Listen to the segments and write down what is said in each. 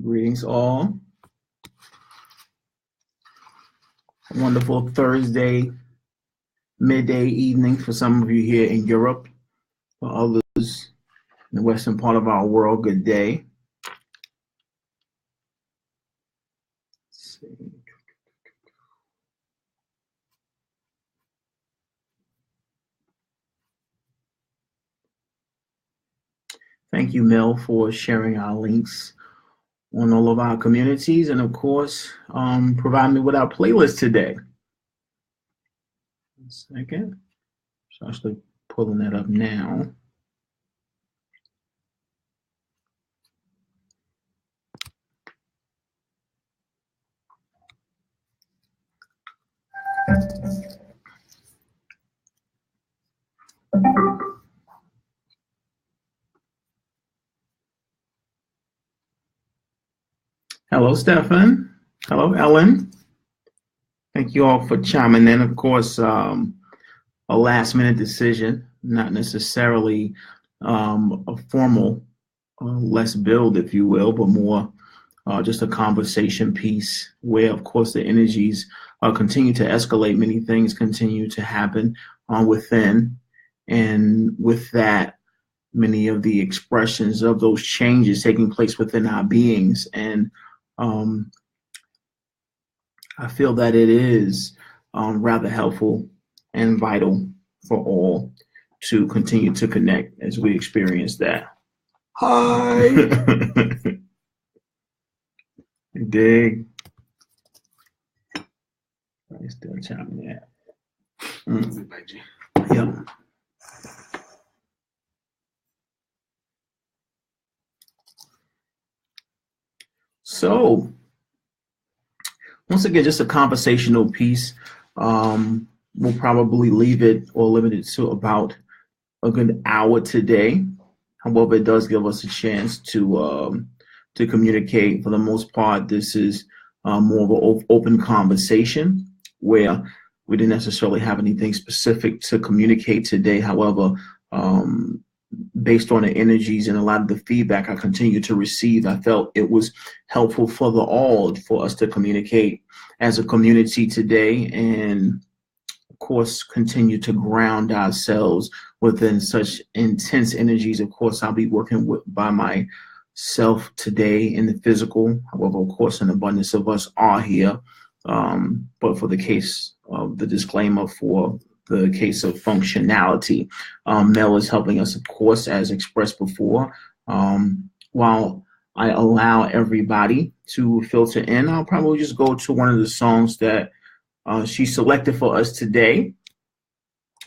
Greetings all. Wonderful Thursday, midday evening for some of you here in Europe. For others in the western part of our world, good day. Let's see. Thank you, Mel, for sharing our links on all of our communities, and of course, providing me with our playlist today. 1 second. So actually pulling that up now. Hello, Stefan. Hello, Ellen. Thank you all for chiming in. Of course, a last minute decision, not necessarily a formal less build, if you will, but more just a conversation piece where, of course, the energies continue to escalate. Many things continue to happen within. And with that, many of the expressions of those changes taking place within our beings. And I feel that it is rather helpful and vital for all to continue to connect as we experience that. Hi. Dig. I still chiming in. Yep. So, once again, just a conversational piece. We'll probably leave it or limit it to about a good hour today. However, it does give us a chance to communicate. For the most part, this is more of an open conversation where we didn't necessarily have anything specific to communicate today. However, based on the energies and a lot of the feedback I continue to receive, I felt it was helpful for us to communicate as a community today, and of course continue to ground ourselves within such intense energies. Of course, I'll be working by myself today in the physical. However, of course, an abundance of us are here. But for the case of the disclaimer, for the case of functionality, Mel is helping us, of course, as expressed before. While I allow everybody to filter in, I'll probably just go to one of the songs that she selected for us today.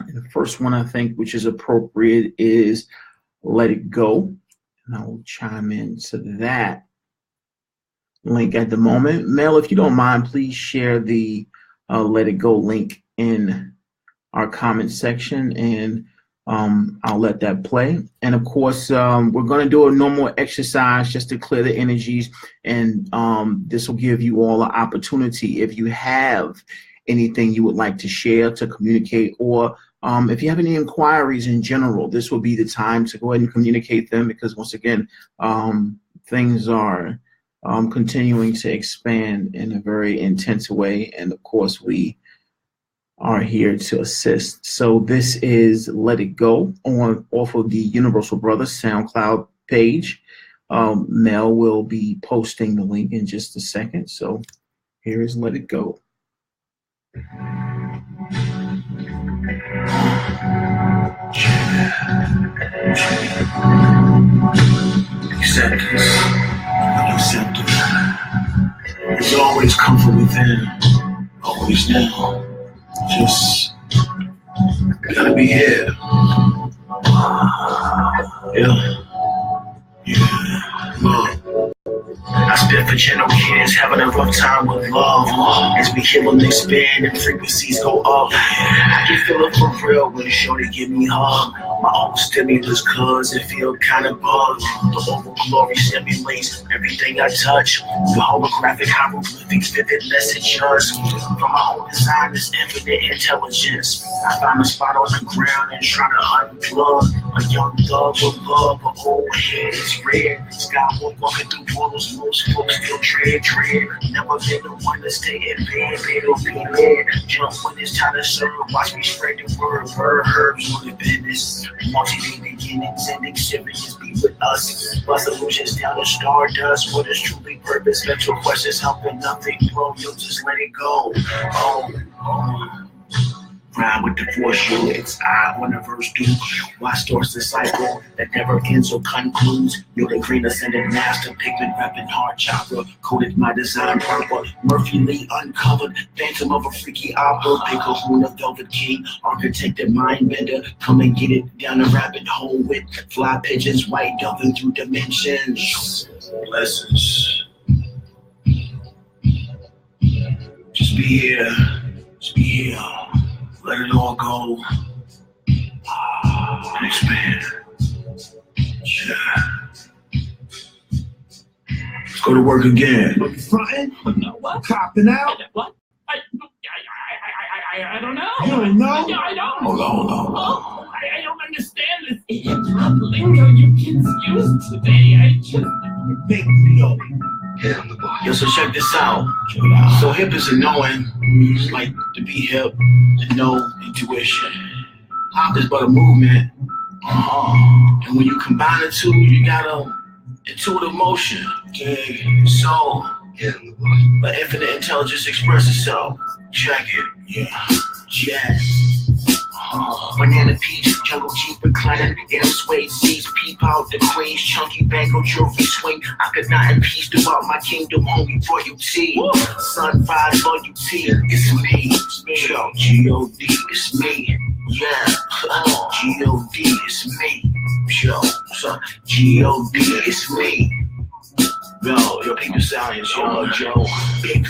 And the first one I think which is appropriate is Let It Go. And I will chime into that link at the moment. Mel, if you don't mind, please share the Let It Go link in our comment section, and I'll let that play. And of course, we're going to do a normal exercise just to clear the energies, and this will give you all an opportunity if you have anything you would like to share, to communicate, or if you have any inquiries in general, this will be the time to go ahead and communicate them, because once again, things are continuing to expand in a very intense way, and of course we are here to assist. So this is Let It Go off of the Universal Brothers SoundCloud page. Mel will be posting the link in just a second. So here is Let It Go. Acceptance, unacceptable. There's always comfort within, always now. Just gotta be here. Yeah. I spit for gentle kids having a rough time with love. As we heal and expand and frequencies go up, I can feel it for real when shorty give me hug. My own stimulus cause it feel kinda bugged. The over glory stimulates everything I touch. The holographic hieroglyphic vivid messages from my own design is infinite intelligence. I find a spot on the ground and try to unplug A young love of love, a old head is red. Skywalker walking through portals, most folks still tread. Never been the one to stay in bed, or be led. Jump when it's time to serve, watch me spread the word. Herbs on the business, multi-day beginnings and exhibits be with us. My solutions down to stardust, what is truly purpose? Mental questions helping nothing, bro, you'll just let it go. Rhyme with the force units, I on the verse do. Why starts the cycle that never ends or concludes? You're the green ascendant master, pigment rapping hard chopper. Coded my design proper, Murphy Lee uncovered. Phantom of a freaky opera, big kahuna, velvet king. Architected mind bender, come and get it down the rabbit hole with fly pigeons, white delving through dimensions. Blessings. Just be here, just be here. Let it all go and expand. Yeah. Let's go to work again. Frontin'? What? Copping out? What? I don't know. You don't know? Yeah, I don't. Hold on. Oh, I don't understand this hip-hop lingo you kids use today. I just... Make me know. Yo, so check this out. So hip is a knowing, like to be hip, to know intuition. Hop is but a movement. And when you combine the two, you got a intuitive motion. Okay. So, let infinite intelligence express itself. Check it. Yeah. Jazz. Banana peach, jungle jeep reclining, air suede seats, peep out the queens, chunky bangle jewelry swing. I could not in peace throughout my kingdom, homie, royalty. Sunfire loyalty, it's me. Yo, G-O-D, it's me. Yeah, G-O-D, it's me. Yo, son, G-O-D, it's me. Yo, people sound Joe. Big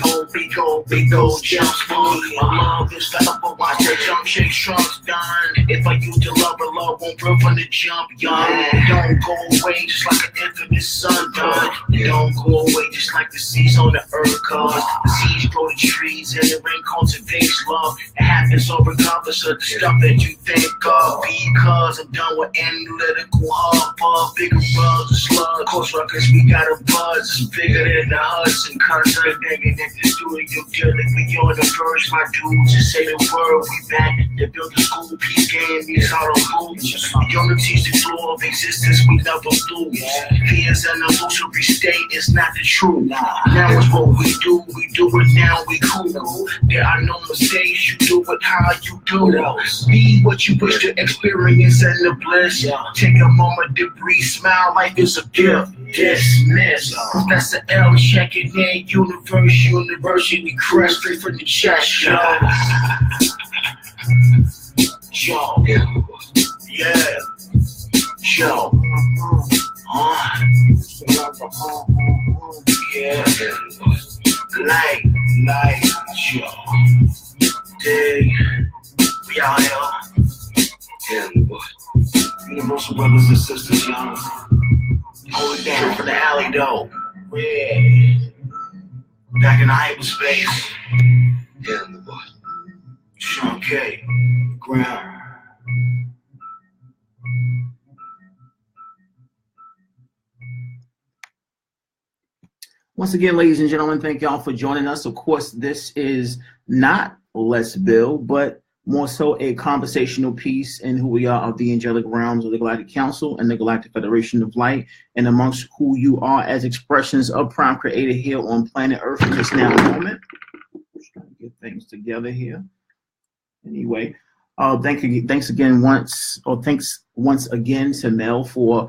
old jump smooth. My love is fed up, but watch that jump shake trunks done. If I used to love won't burn from the jump, young. Don't go away just like an infinite sun done. Don't go away just like the seeds on the earth, cause the seeds grow the trees and the rain cultivates love. It happens all regardless of the stuff that you think of. Because I'm done with analytical hubbub, bigger bugs and slugs. Course records, we got a buzz. It's bigger than the Hudson, concert nigga in the studio dealing with you on the verse. My dudes just say the word, we back to build the school peace game. These are the rules. Unity's the floor of existence, we never lose. Fears an illusory state, it's not the truth. Now it's what we do it now, we cool. There are no mistakes, you do it how you do it. Be what you wish to experience and the bliss. Take a moment to breathe, smile, life is a gift. Dismiss. Professor L checking in, university crest straight from the chest, yo. Yo. Yeah. Yo. Yeah. Light, yo. Dig. We out here. Universal brothers and sisters, young. Hold it down from the alley, though. Yeah. Back in the hyperspace. Sean K. Ground. Once again, ladies and gentlemen, thank y'all for joining us. Of course, this is not Let's Build, but more so a conversational piece in who we are of the angelic realms of the Galactic Council and the Galactic Federation of Light, and amongst who you are as expressions of Prime Creator here on planet Earth in this now moment. Just trying to get things together here. Anyway, thanks once again to Mel for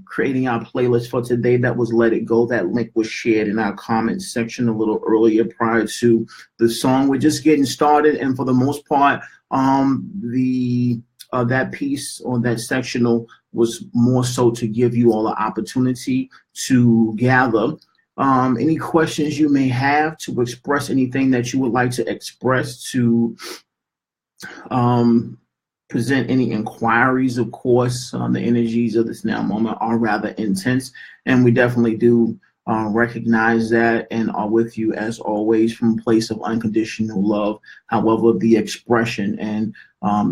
creating our playlist for today. That was Let It Go. That link was shared in our comments section a little earlier prior to the song. We're just getting started, and for the most part, that piece or that sectional was more so to give you all an opportunity to gather any questions you may have, to express anything that you would like to express, to present any inquiries. Of course, the energies of this now moment are rather intense, and we definitely do recognize that and are with you as always from a place of unconditional love. However, the expression and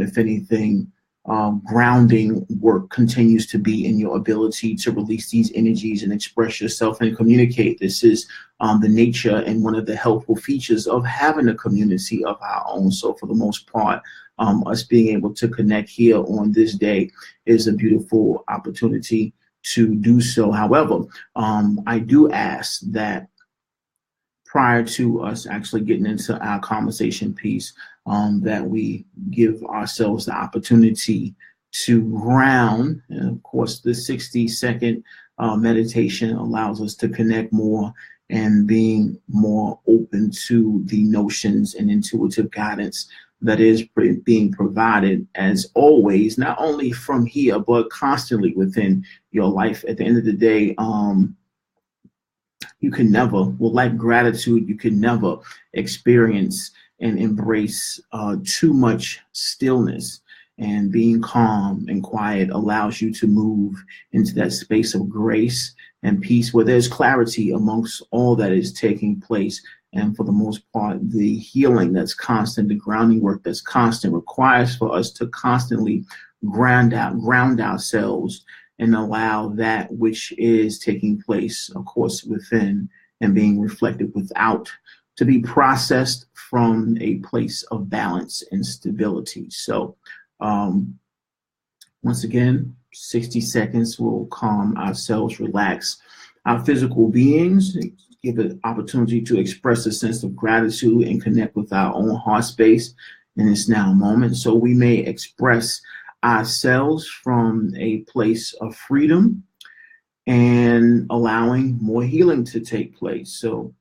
if anything, grounding work continues to be in your ability to release these energies and express yourself and communicate. This is the nature and one of the helpful features of having a community of our own. So for the most part, us being able to connect here on this day is a beautiful opportunity to do so. However, I do ask that prior to us actually getting into our conversation piece, that we give ourselves the opportunity to ground. And of course, the 60-second meditation allows us to connect more and being more open to the notions and intuitive guidance that is being provided, as always, not only from here, but constantly within your life. At the end of the day, you can never, well, like gratitude, you can never experience and embrace too much stillness. And being calm and quiet allows you to move into that space of grace and peace where there's clarity amongst all that is taking place. And for the most part, the healing that's constant, the grounding work that's constant requires for us to constantly ground ourselves and allow that which is taking place, of course, within and being reflected without to be processed from a place of balance and stability. So once again, 60 seconds will calm ourselves, relax our physical beings, give an opportunity to express a sense of gratitude and connect with our own heart space in this now moment. So we may express ourselves from a place of freedom and allowing more healing to take place. So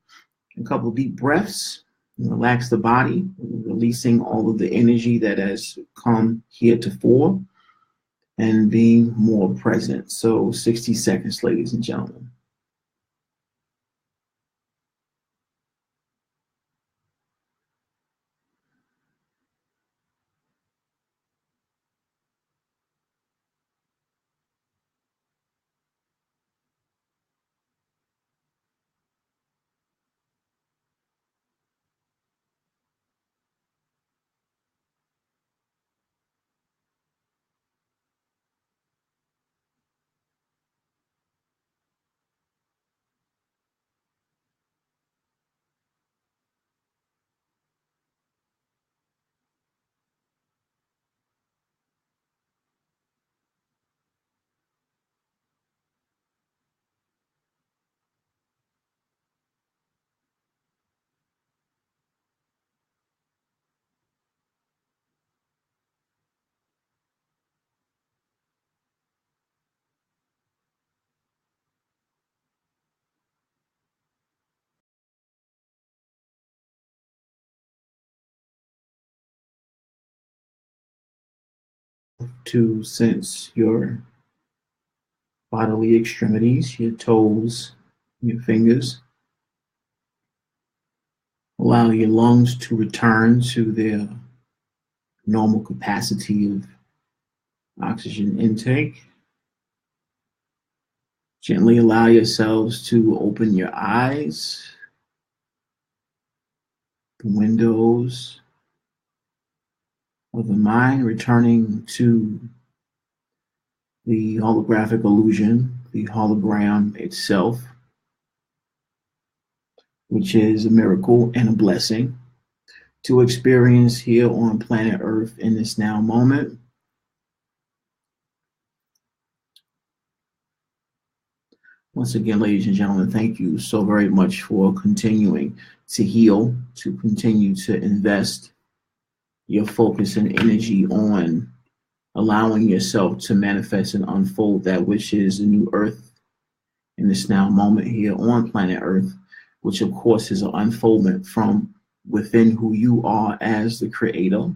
a couple of deep breaths, relax the body, releasing all of the energy that has come heretofore and being more present. So 60 seconds, ladies and gentlemen. To sense your bodily extremities, your toes, your fingers. Allow your lungs to return to their normal capacity of oxygen intake. Gently allow yourselves to open your eyes, the windows of the mind, returning to the holographic illusion, the hologram itself, which is a miracle and a blessing to experience here on planet Earth in this now moment. Once again, ladies and gentlemen, thank you so very much for continuing to heal, to continue to invest your focus and energy on allowing yourself to manifest and unfold that which is a new earth in this now moment here on planet Earth, which of course is an unfoldment from within who you are as the creator.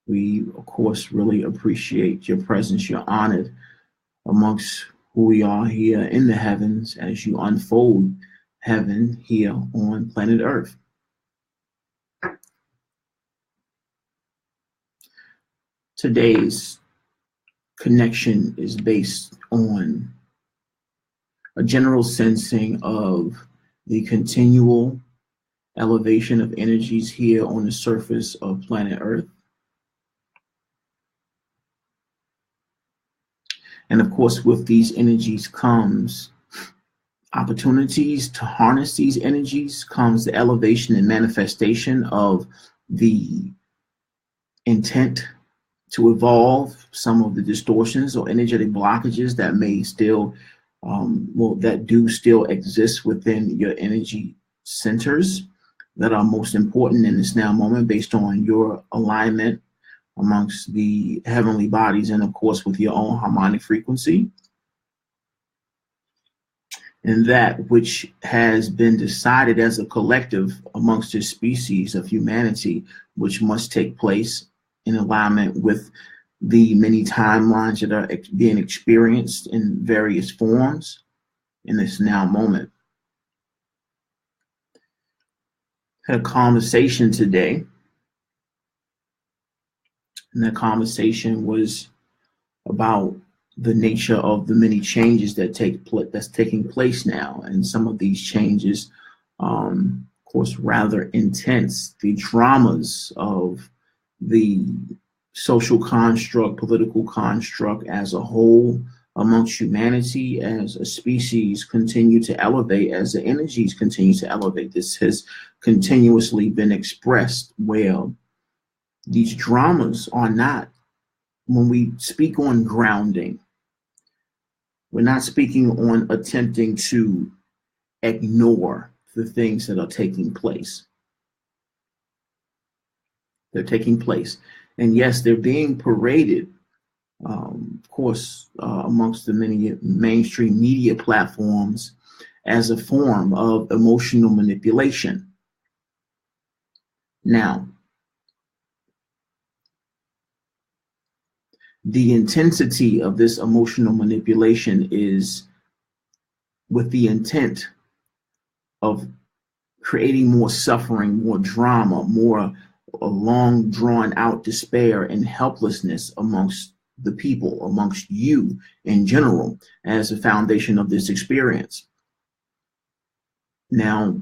We, of course, really appreciate your presence. You're honored amongst who we are here in the heavens as you unfold heaven here on planet Earth. Today's connection is based on a general sensing of the continual elevation of energies here on the surface of planet Earth. And of course, with these energies comes opportunities to harness these energies, comes the elevation and manifestation of the intent to evolve some of the distortions or energetic blockages that may still, that do still exist within your energy centers that are most important in this now moment based on your alignment amongst the heavenly bodies and of course with your own harmonic frequency. And that which has been decided as a collective amongst the species of humanity, which must take place in alignment with the many timelines that are being experienced in various forms in this now moment. Had a conversation today, and that conversation was about the nature of the many changes that's taking place now, and some of these changes, of course, rather intense. The dramas of the social construct, political construct as a whole amongst humanity as a species continue to elevate, as the energies continue to elevate. This has continuously been expressed where these dramas are not, when we speak on grounding, we're not speaking on attempting to ignore the things that are taking place. They're taking place. And yes, they're being paraded, of course, amongst the many mainstream media platforms as a form of emotional manipulation. Now, the intensity of this emotional manipulation is with the intent of creating more suffering, more drama, more a long drawn out despair and helplessness amongst the people, amongst you in general, as a foundation of this experience. Now,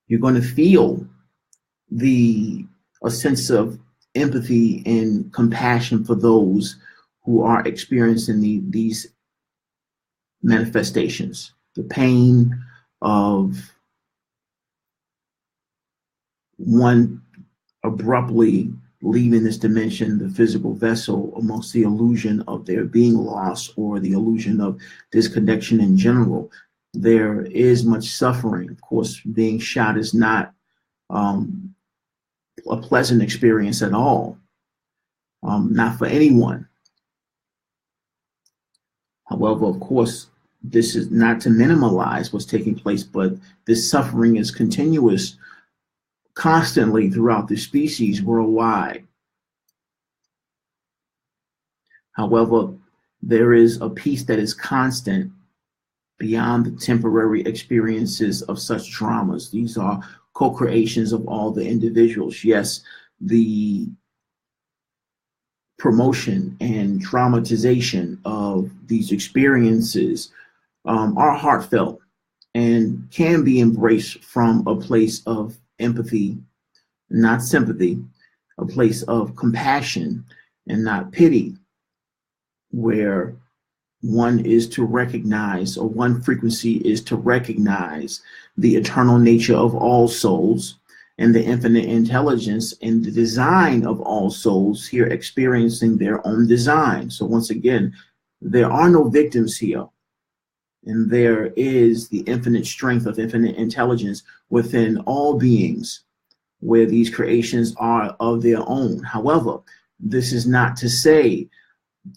you're going to feel a sense of empathy and compassion for those who are experiencing these manifestations, the pain of one abruptly leaving this dimension, the physical vessel, amongst the illusion of their being lost or the illusion of disconnection in general. There is much suffering. Of course, being shot is not a pleasant experience at all, not for anyone. However, of course, this is not to minimize what's taking place, but this suffering is continuous constantly throughout the species worldwide. However, there is a peace that is constant beyond the temporary experiences of such dramas. These are co-creations of all the individuals. Yes, the promotion and dramatization of these experiences are heartfelt and can be embraced from a place of empathy, not sympathy, a place of compassion and not pity, where one is to recognize, or one frequency is to recognize the eternal nature of all souls and the infinite intelligence and the design of all souls here experiencing their own design. So once again, there are no victims here. And there is the infinite strength of infinite intelligence within all beings, where these creations are of their own. However, this is not to say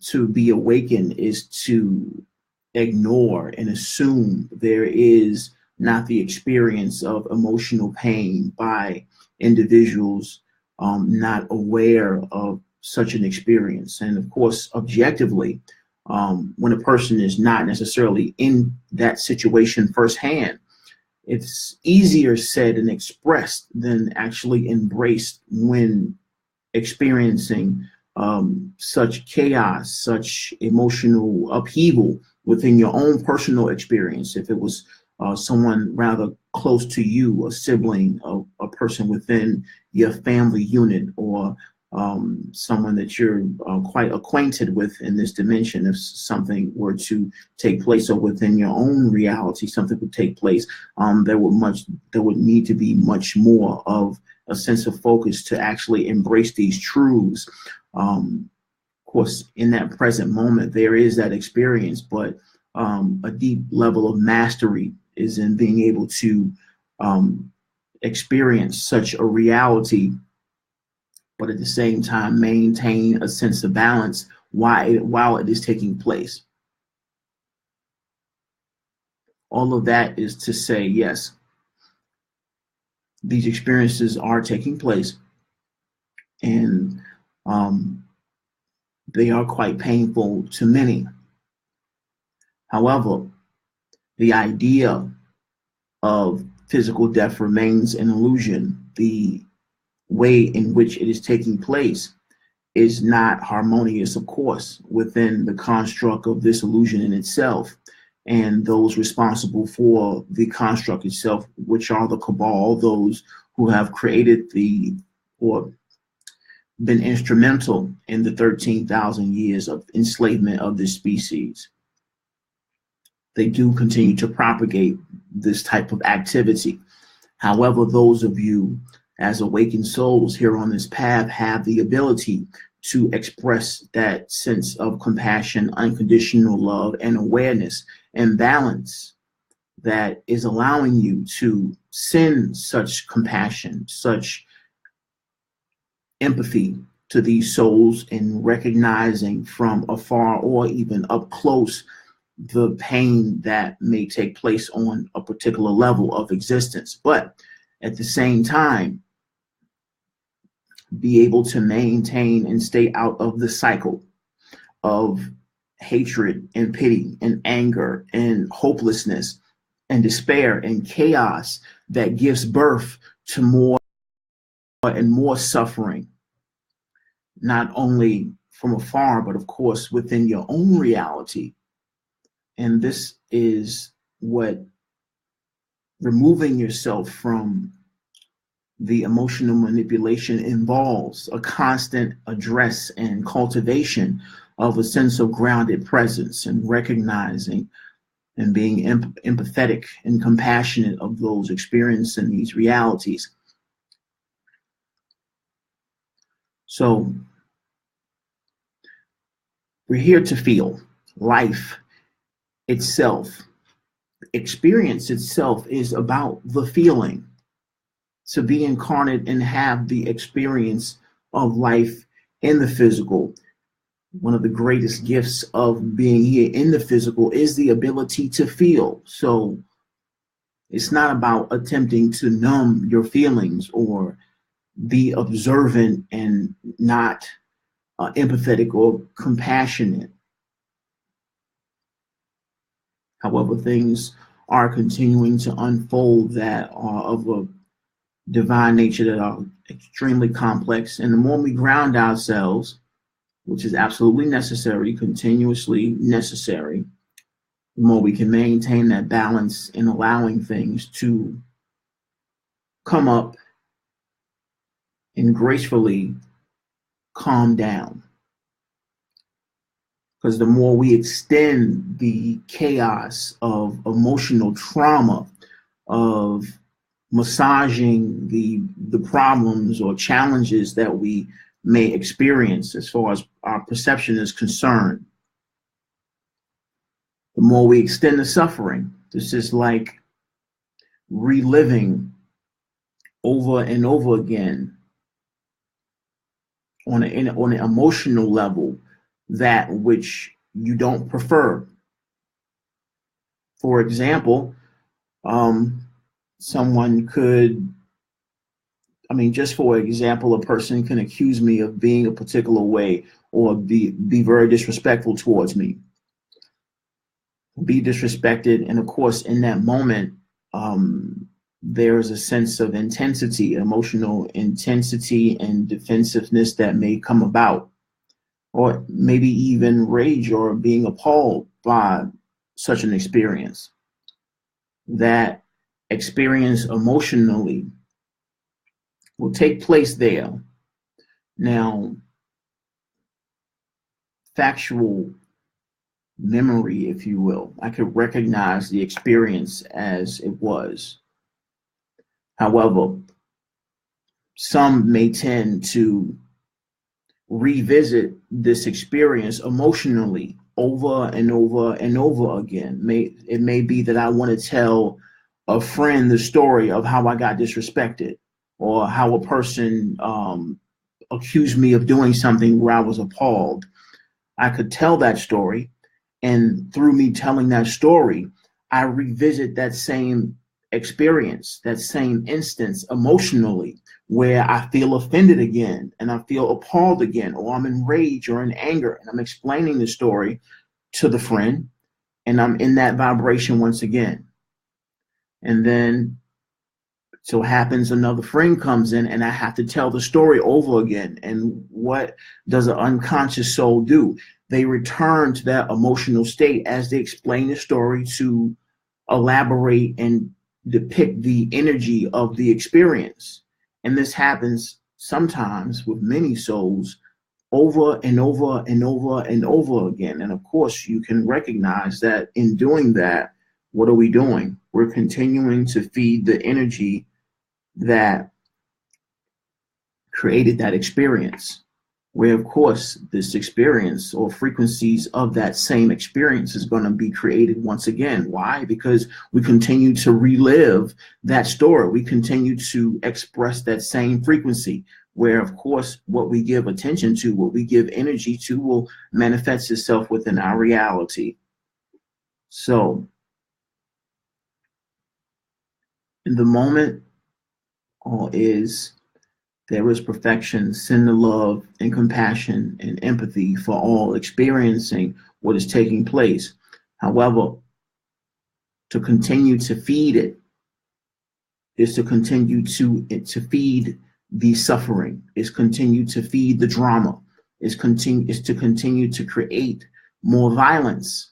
to be awakened is to ignore and assume there is not the experience of emotional pain by individuals not aware of such an experience. And of course, objectively, when a person is not necessarily in that situation firsthand, it's easier said and expressed than actually embraced when experiencing such chaos, such emotional upheaval within your own personal experience. If it was someone rather close to you, a sibling, a person within your family unit, or someone that you're quite acquainted with in this dimension. If something were to take place, or within your own reality, something would take place, there would need to be much more of a sense of focus to actually embrace these truths. Of course, in that present moment, there is that experience, but a deep level of mastery is in being able to experience such a reality, but at the same time maintain a sense of balance while it is taking place. All of that is to say, yes, these experiences are taking place, and they are quite painful to many. However, the idea of physical death remains an illusion. The way in which it is taking place is not harmonious, of course, within the construct of this illusion in itself, and those responsible for the construct itself, which are the cabal, those who have created or been instrumental in the 13,000 years of enslavement of this species. They do continue to propagate this type of activity. However, those of you as awakened souls here on this path have the ability to express that sense of compassion, unconditional love, and awareness and balance that is allowing you to send such compassion, such empathy to these souls, and recognizing from afar or even up close the pain that may take place on a particular level of existence. But at the same time, be able to maintain and stay out of the cycle of hatred and pity and anger and hopelessness and despair and chaos that gives birth to more and more suffering, not only from afar, but of course within your own reality. And this is what removing yourself from the emotional manipulation involves: a constant address and cultivation of a sense of grounded presence, and recognizing and being empathetic and compassionate of those experiencing these realities. So we're here to feel. Life itself, experience itself, is about the feeling. To be incarnate and have the experience of life in the physical, one of the greatest gifts of being here in the physical is the ability to feel. So it's not about attempting to numb your feelings or be observant and not empathetic or compassionate. However, things are continuing to unfold that are of a divine nature, that are extremely complex. And the more we ground ourselves, which is absolutely necessary, continuously necessary, the more we can maintain that balance in allowing things to come up and gracefully calm down. Because the more we extend the chaos of emotional trauma, of massaging the problems or challenges that we may experience as far as our perception is concerned, the more we extend the suffering. This is like reliving over and over again on an emotional level that which you don't prefer. For example, someone could, just for example, a person can accuse me of being a particular way, or be very disrespectful towards me, be disrespected. And of course, in that moment, there's a sense of intensity, emotional intensity and defensiveness that may come about, or maybe even rage or being appalled by such an experience. That experience emotionally will take place there, Now, factual memory, if you will, I could recognize the experience as it was. However, some may tend to revisit this experience emotionally over and over and over again. It may be that I want to tell a friend the story of how I got disrespected, or how a person accused me of doing something where I was appalled. I could tell that story, and through me telling that story, I revisit that same experience, that same instance emotionally, where I feel offended again and I feel appalled again, or I'm in rage or in anger, and I'm explaining the story to the friend, and I'm in that vibration once again. And then so happens another friend comes in and I have to tell the story over again. And what does an unconscious soul do? They return to that emotional state as they explain the story to elaborate and depict the energy of the experience. And this happens sometimes with many souls over and over and over and over again. And of course, you can recognize that in doing that, what are we doing? We're continuing to feed the energy that created that experience. Where, of course, this experience or frequencies of that same experience is going to be created once again. Why? Because we continue to relive that story. We continue to express that same frequency, where, of course, what we give attention to, what we give energy to, will manifest itself within our reality. So, in the moment, all is there is perfection, sin, love, and compassion and empathy for all experiencing what is taking place. However, to continue to feed it is to continue to feed the suffering, is continue to feed the drama, is to continue to create more violence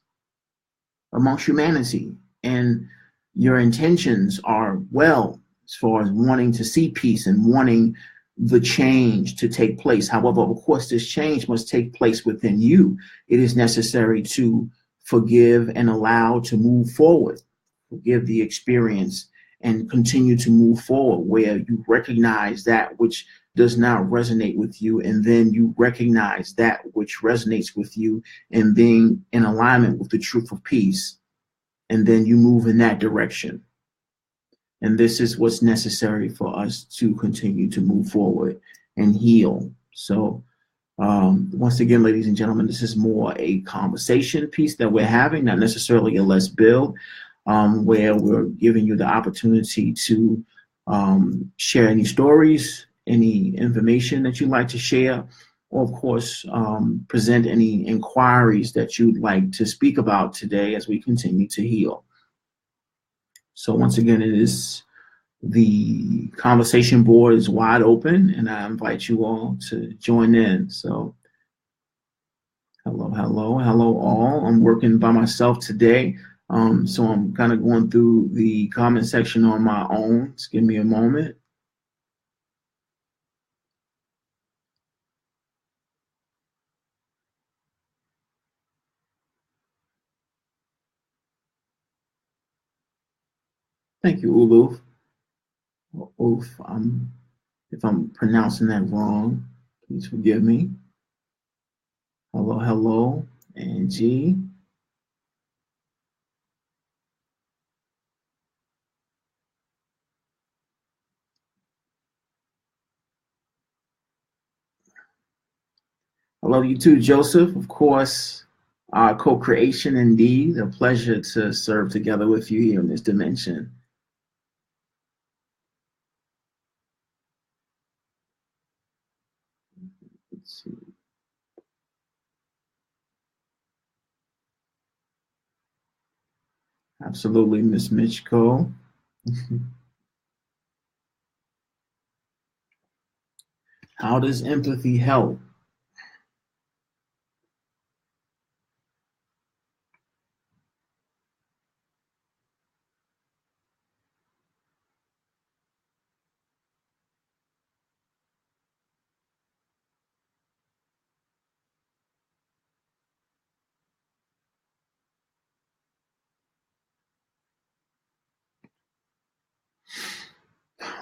amongst humanity. And your intentions are well, as far as wanting to see peace and wanting the change to take place. However, of course, this change must take place within you. It is necessary to forgive and allow to move forward, forgive the experience, and continue to move forward, where you recognize that which does not resonate with you, and then you recognize that which resonates with you, and being in alignment with the truth of peace, and then you move in that direction. And this is what's necessary for us to continue to move forward and heal. So, once again, ladies and gentlemen, this is more a conversation piece that we're having, not necessarily a let's build, where we're giving you the opportunity to share any stories, any information that you'd like to share, or of course, present any inquiries that you'd like to speak about today as we continue to heal. So once again, the conversation board is wide open, and I invite you all to join in. So hello, hello, hello all. I'm working by myself today. So I'm kind of going through the comment section on my own. Just give me a moment. Thank you, Uluf. Uluf, if I'm pronouncing that wrong, please forgive me. Hello, hello, Angie. I love you too, Joseph. Of course, co-creation indeed. A pleasure to serve together with you here in this dimension. Let's see. Absolutely, Miss Mitchko. How does empathy help?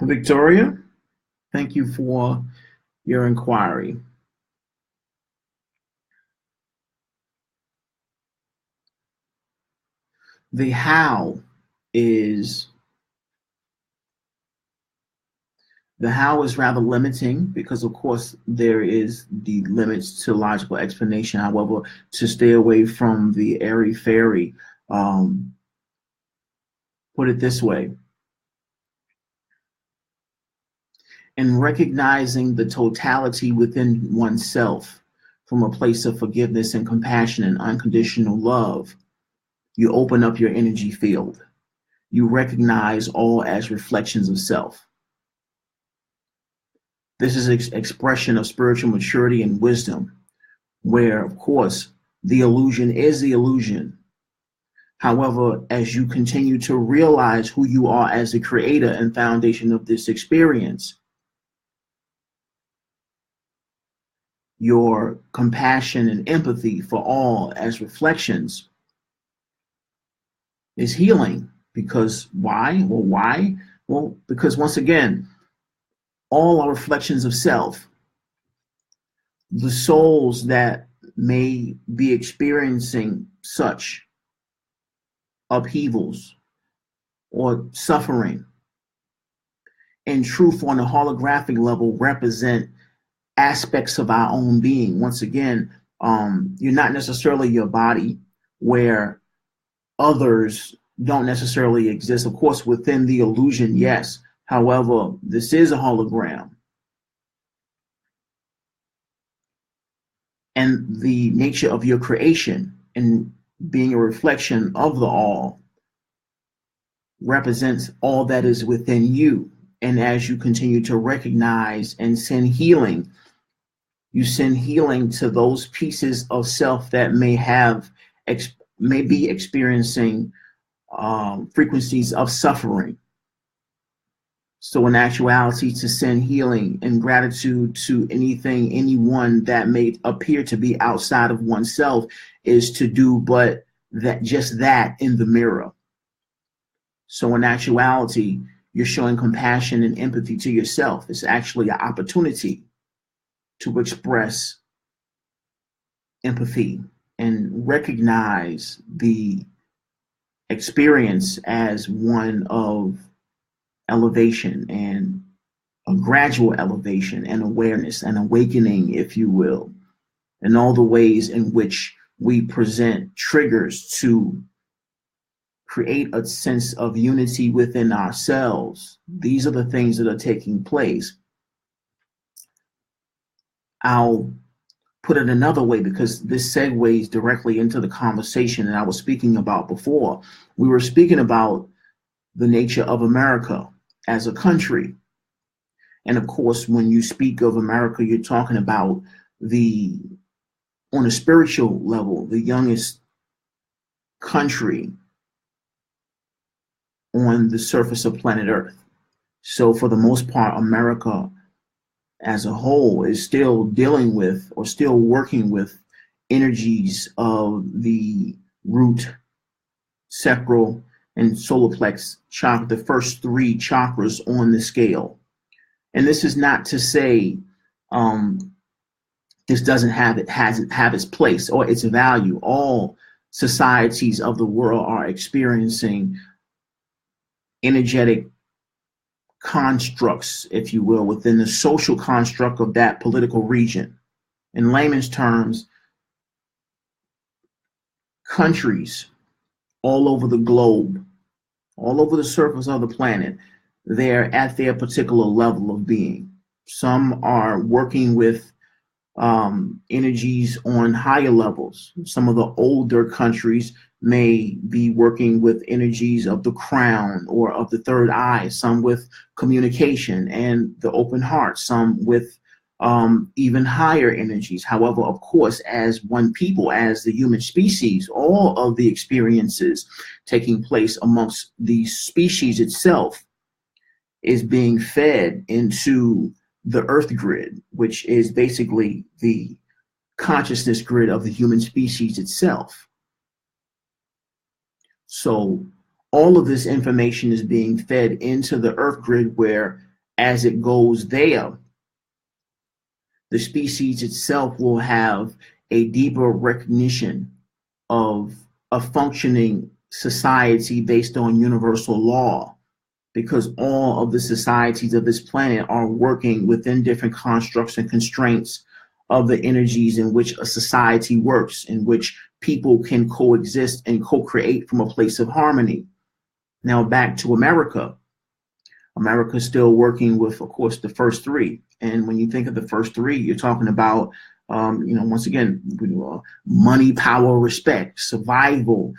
Victoria, thank you for your inquiry. The how is rather limiting because, of course, there is the limits to logical explanation. However, to stay away from the airy fairy, put it this way: in recognizing the totality within oneself from a place of forgiveness and compassion and unconditional love, you open up your energy field. You recognize all as reflections of self. This is an expression of spiritual maturity and wisdom, where, of course, the illusion is the illusion. However, as you continue to realize who you are as the creator and foundation of this experience, your compassion and empathy for all as reflections is healing. Because why? Well, why? Well, because once again, all are reflections of self. The souls that may be experiencing such upheavals or suffering, in truth, on a holographic level, represent aspects of our own being. Once again, you're not necessarily your body, where others don't necessarily exist. Of course, within the illusion, yes. However, this is a hologram. And the nature of your creation and being a reflection of the all represents all that is within you. And as you continue to recognize and send healing, you send healing to those pieces of self that may be experiencing frequencies of suffering. So in actuality, to send healing and gratitude to anyone that may appear to be outside of oneself is to do but just that in the mirror. So in actuality, you're showing compassion and empathy to yourself. It's actually an opportunity to express empathy and recognize the experience as one of elevation and a gradual elevation and awareness and awakening, if you will, and all the ways in which we present triggers to create a sense of unity within ourselves. These are the things that are taking place. I'll put it another way because this segues directly into the conversation that I was speaking about before. We were speaking about the nature of America as a country. And of course, when you speak of America, you're talking about on a spiritual level, the youngest country on the surface of planet Earth. So for the most part, America as a whole is still dealing with or still working with energies of the root, sacral, and solar plex chakra, the first three chakras on the scale. And this is not to say this doesn't have its place or its value. All societies of the world are experiencing energetic constructs, if you will, within the social construct of that political region. In layman's terms, countries all over the globe, all over the surface of the planet, they're at their particular level of being. Some are working with energies on higher levels. Some of the older countries may be working with energies of the crown or of the third eye, some with communication and the open heart, some with even higher energies. However, of course, as one people, as the human species, all of the experiences taking place amongst the species itself is being fed into the earth grid, which is basically the consciousness grid of the human species itself. So all of this information is being fed into the earth grid, where as it goes there, the species itself will have a deeper recognition of a functioning society based on universal law, because all of the societies of this planet are working within different constructs and constraints of the energies in which a society works, in which people can coexist and co-create from a place of harmony. Now back to America. America is still working with, of course, the first three. And when you think of the first three, you're talking about, once again, money, power, respect, survival,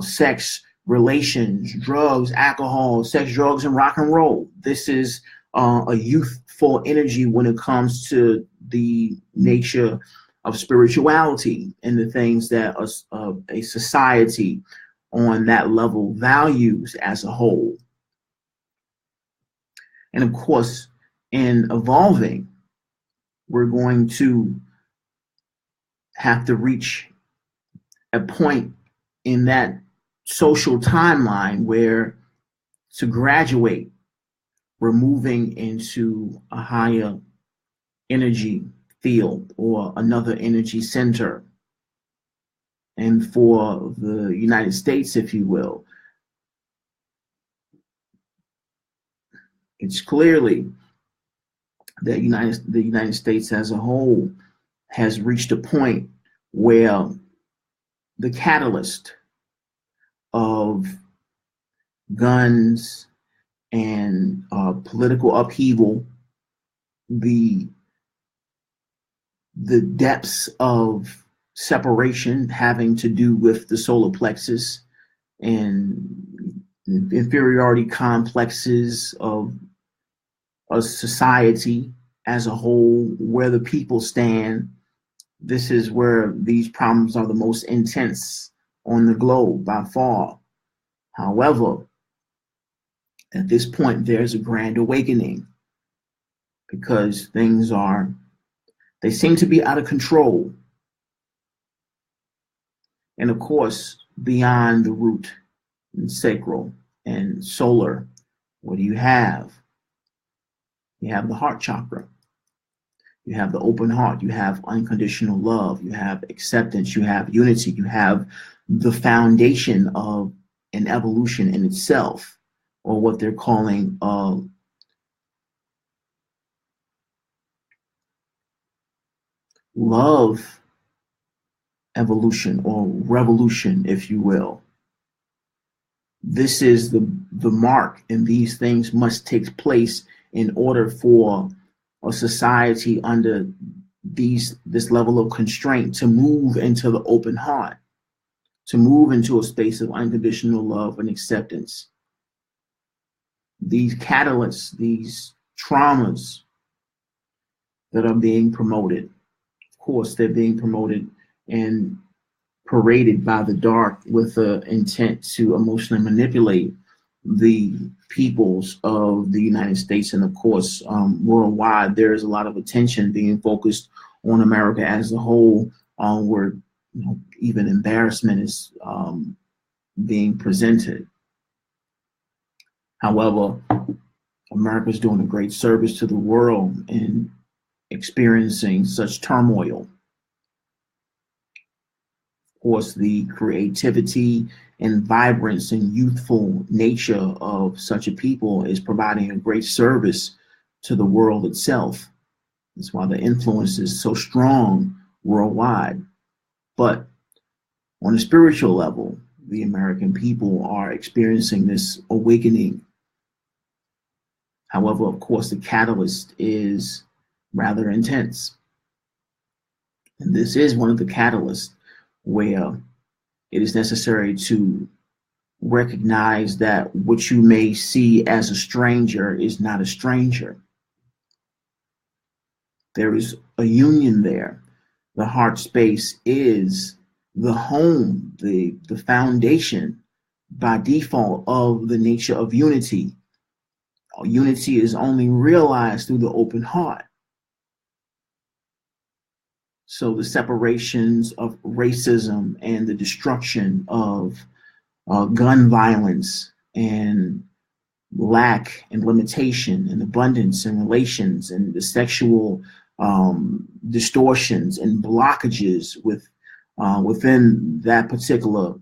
sex, relations, drugs, alcohol, sex, drugs, and rock and roll. This is a youthful energy when it comes to the nature of spirituality and the things that a society on that level values as a whole. And of course, in evolving, we're going to have to reach a point in that social timeline where, to graduate, we're moving into a higher energy field or another energy center. And for the United States, if you will, it's clearly that the United States as a whole has reached a point where the catalyst of guns and political upheaval, the depths of separation having to do with the solar plexus and inferiority complexes of a society as a whole, where the people stand. This is where these problems are the most intense on the globe by far. However, at this point, there's a grand awakening, because they seem to be out of control. And of course, beyond the root and sacral and solar, what do you have? You have the heart chakra. You have the open heart. You have unconditional love. You have acceptance. You have unity. You have the foundation of an evolution in itself, or what they're calling love evolution, or revolution, if you will. This is the mark, and these things must take place in order for a society under this level of constraint to move into the open heart, to move into a space of unconditional love and acceptance. These catalysts, these traumas that are being promoted, of course, they're being promoted and paraded by the dark with the intent to emotionally manipulate the peoples of the United States. And of course, worldwide, there is a lot of attention being focused on America as a whole, where even embarrassment is being presented. However, America is doing a great service to the world in experiencing such turmoil. Of course, the creativity and vibrance and youthful nature of such a people is providing a great service to the world itself. That's why the influence is so strong worldwide. But on a spiritual level, the American people are experiencing this awakening. However, of course, the catalyst is rather intense. And this is one of the catalysts where it is necessary to recognize that what you may see as a stranger is not a stranger. There is a union there. The heart space is the home, the foundation by default of the nature of unity. Unity is only realized through the open heart. So the separations of racism and the destruction of gun violence and lack and limitation and abundance and relations and the sexual distortions and blockages within that particular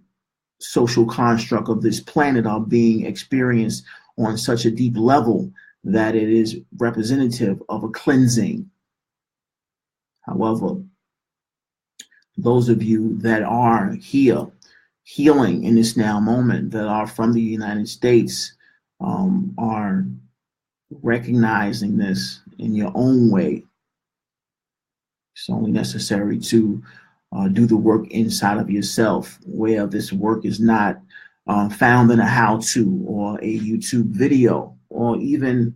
social construct of this planet are being experienced on such a deep level that it is representative of a cleansing. However, those of you that are here healing in this now moment that are from the United States are recognizing this in your own way. It's only necessary to do the work inside of yourself, where this work is not found in a how-to or a YouTube video or even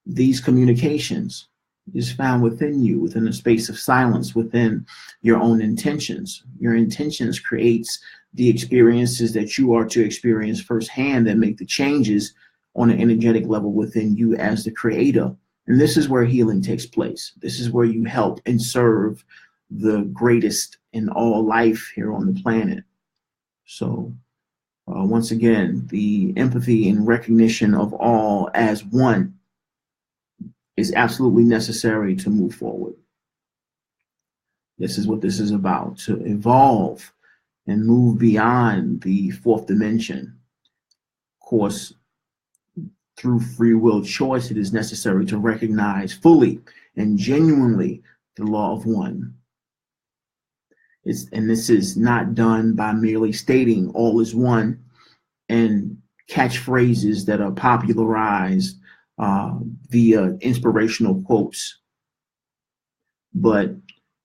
these communications. Is found within you, within a space of silence, within your own intentions. Your intentions creates the experiences that you are to experience firsthand that make the changes on an energetic level within you as the creator. And this is where healing takes place. This is where you help and serve the greatest in all life here on the planet. So once again, the empathy and recognition of all as one is absolutely necessary to move forward. This is what this is about, to evolve and move beyond the fourth dimension. Of course, through free will choice, it is necessary to recognize fully and genuinely the law of one. And this is not done by merely stating all is one and catchphrases that are popularized via inspirational quotes, but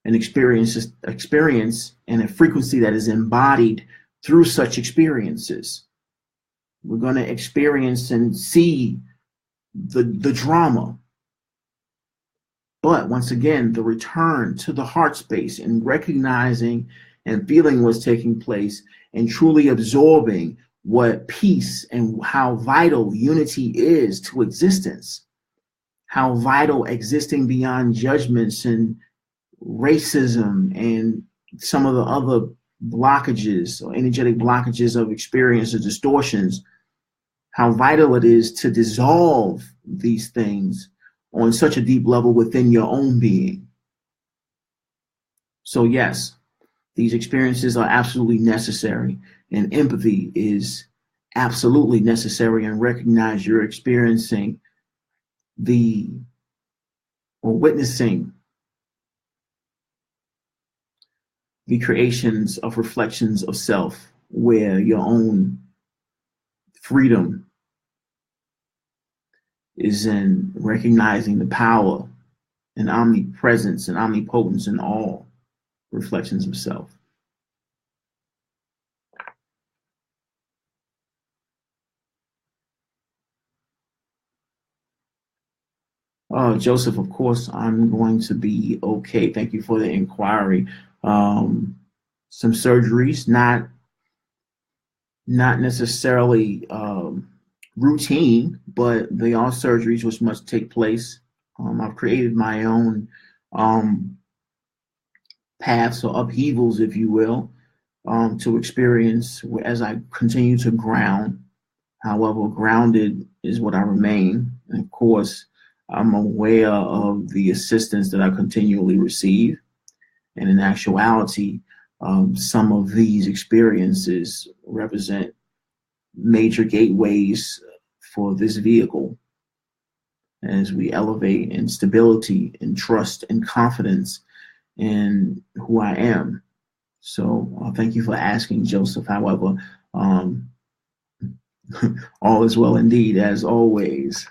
an experience and a frequency that is embodied through such experiences. We're going to experience and see the drama. But once again, the return to the heart space and recognizing and feeling what's taking place and truly absorbing what peace and how vital unity is to existence, how vital existing beyond judgments and racism and some of the other blockages or energetic blockages of experience or distortions, how vital it is to dissolve these things on such a deep level within your own being. So yes, these experiences are absolutely necessary, and empathy is absolutely necessary, and recognize you're experiencing or witnessing the creations of reflections of self, where your own freedom is in recognizing the power and omnipresence and omnipotence in all reflections of self. Joseph, of course, I'm going to be okay. Thank you for the inquiry. Some surgeries, not necessarily routine, but they are surgeries which must take place. I've created my own paths or upheavals, if you will, to experience as I continue to ground. However, grounded is what I remain. And of course, I'm aware of the assistance that I continually receive. And in actuality, some of these experiences represent major gateways for this vehicle as we elevate in stability and trust and confidence in who I am. So thank you for asking, Joseph. However, all is well indeed, as always.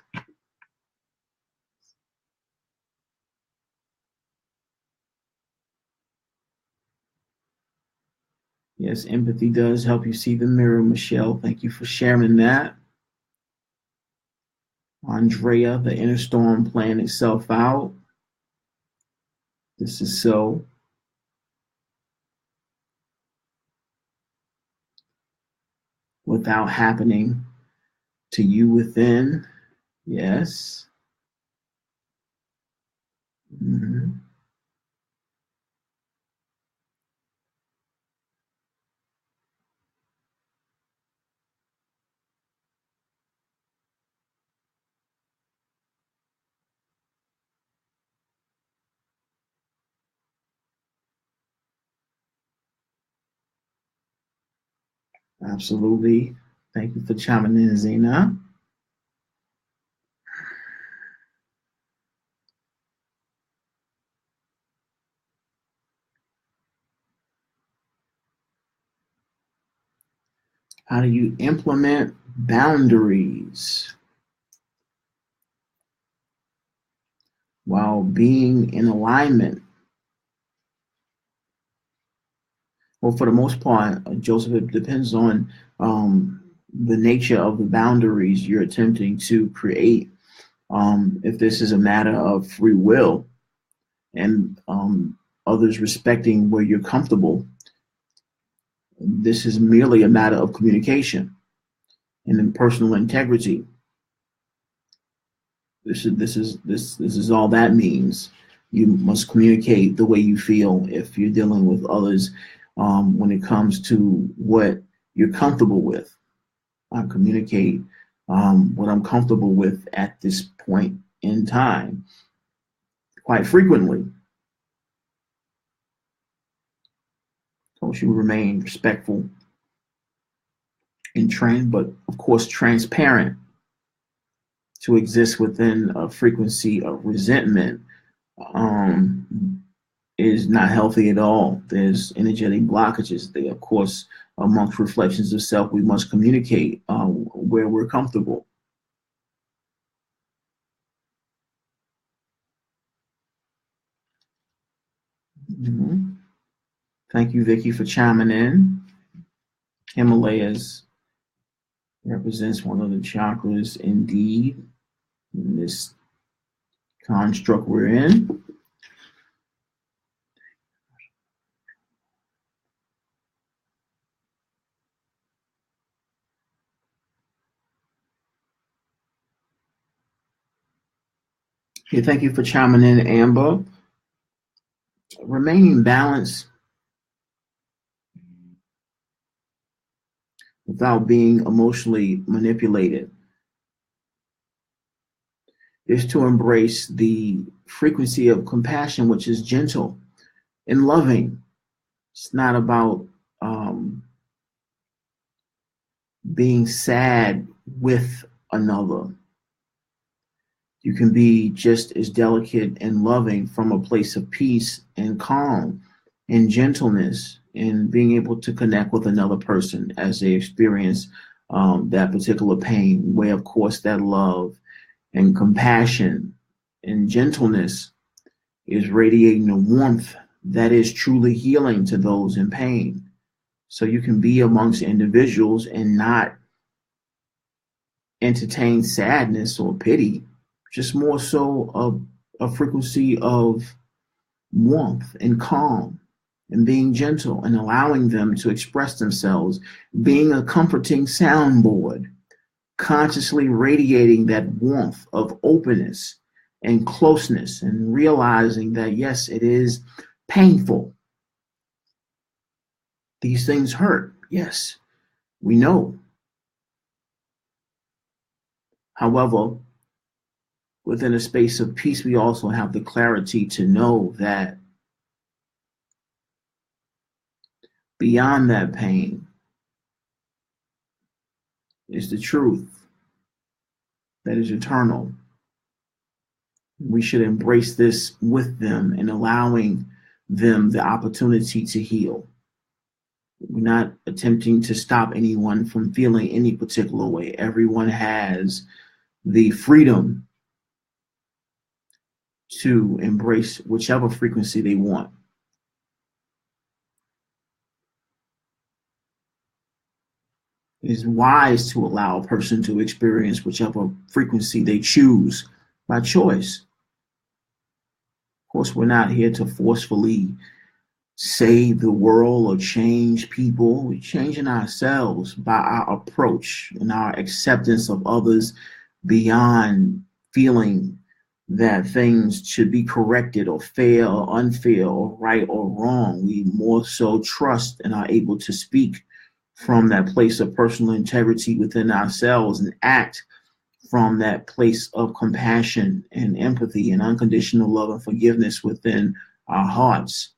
Yes, empathy does help you see the mirror, Michelle. Thank you for sharing that. Andrea, the inner storm playing itself out. This is so. Without happening to you within. Yes. Mm-hmm. Absolutely. Thank you for chiming in, Zena. How do you implement boundaries while being in alignment? Well, for the most part, Joseph, it depends on the nature of the boundaries you're attempting to create. If this is a matter of free will and others respecting where you're comfortable, this is merely a matter of communication and then personal integrity. This is all that means. You must communicate the way you feel if you're dealing with others when it comes to what you're comfortable with. I communicate what I'm comfortable with at this point in time quite frequently. So she will remain respectful and trained, but of course transparent. To exist within a frequency of resentment is not healthy at all. There's energetic blockages there. Of course, amongst reflections of self, we must communicate where we're comfortable. Mm-hmm. Thank you, Vicky, for chiming in. Himalayas represents one of the chakras indeed in this construct we're in. Okay, thank you for chiming in, Amber. Remaining balanced without being emotionally manipulated is to embrace the frequency of compassion, which is gentle and loving. It's not about being sad with another. You can be just as delicate and loving from a place of peace and calm and gentleness and being able to connect with another person as they experience that particular pain, where, of course, that love and compassion and gentleness is radiating a warmth that is truly healing to those in pain. So you can be amongst individuals and not entertain sadness or pity, just more so a frequency of warmth and calm and being gentle and allowing them to express themselves, being a comforting soundboard, consciously radiating that warmth of openness and closeness and realizing that, yes, it is painful. These things hurt. Yes, we know. However, within a space of peace, we also have the clarity to know that beyond that pain is the truth that is eternal. We should embrace this with them and allowing them the opportunity to heal. We're not attempting to stop anyone from feeling any particular way. Everyone has the freedom to embrace whichever frequency they want. It is wise to allow a person to experience whichever frequency they choose by choice. Of course, we're not here to forcefully save the world or change people. We're changing ourselves by our approach and our acceptance of others beyond feeling that things should be corrected or fair or unfair or right or wrong. We more so trust and are able to speak from that place of personal integrity within ourselves and act from that place of compassion and empathy and unconditional love and forgiveness within our hearts,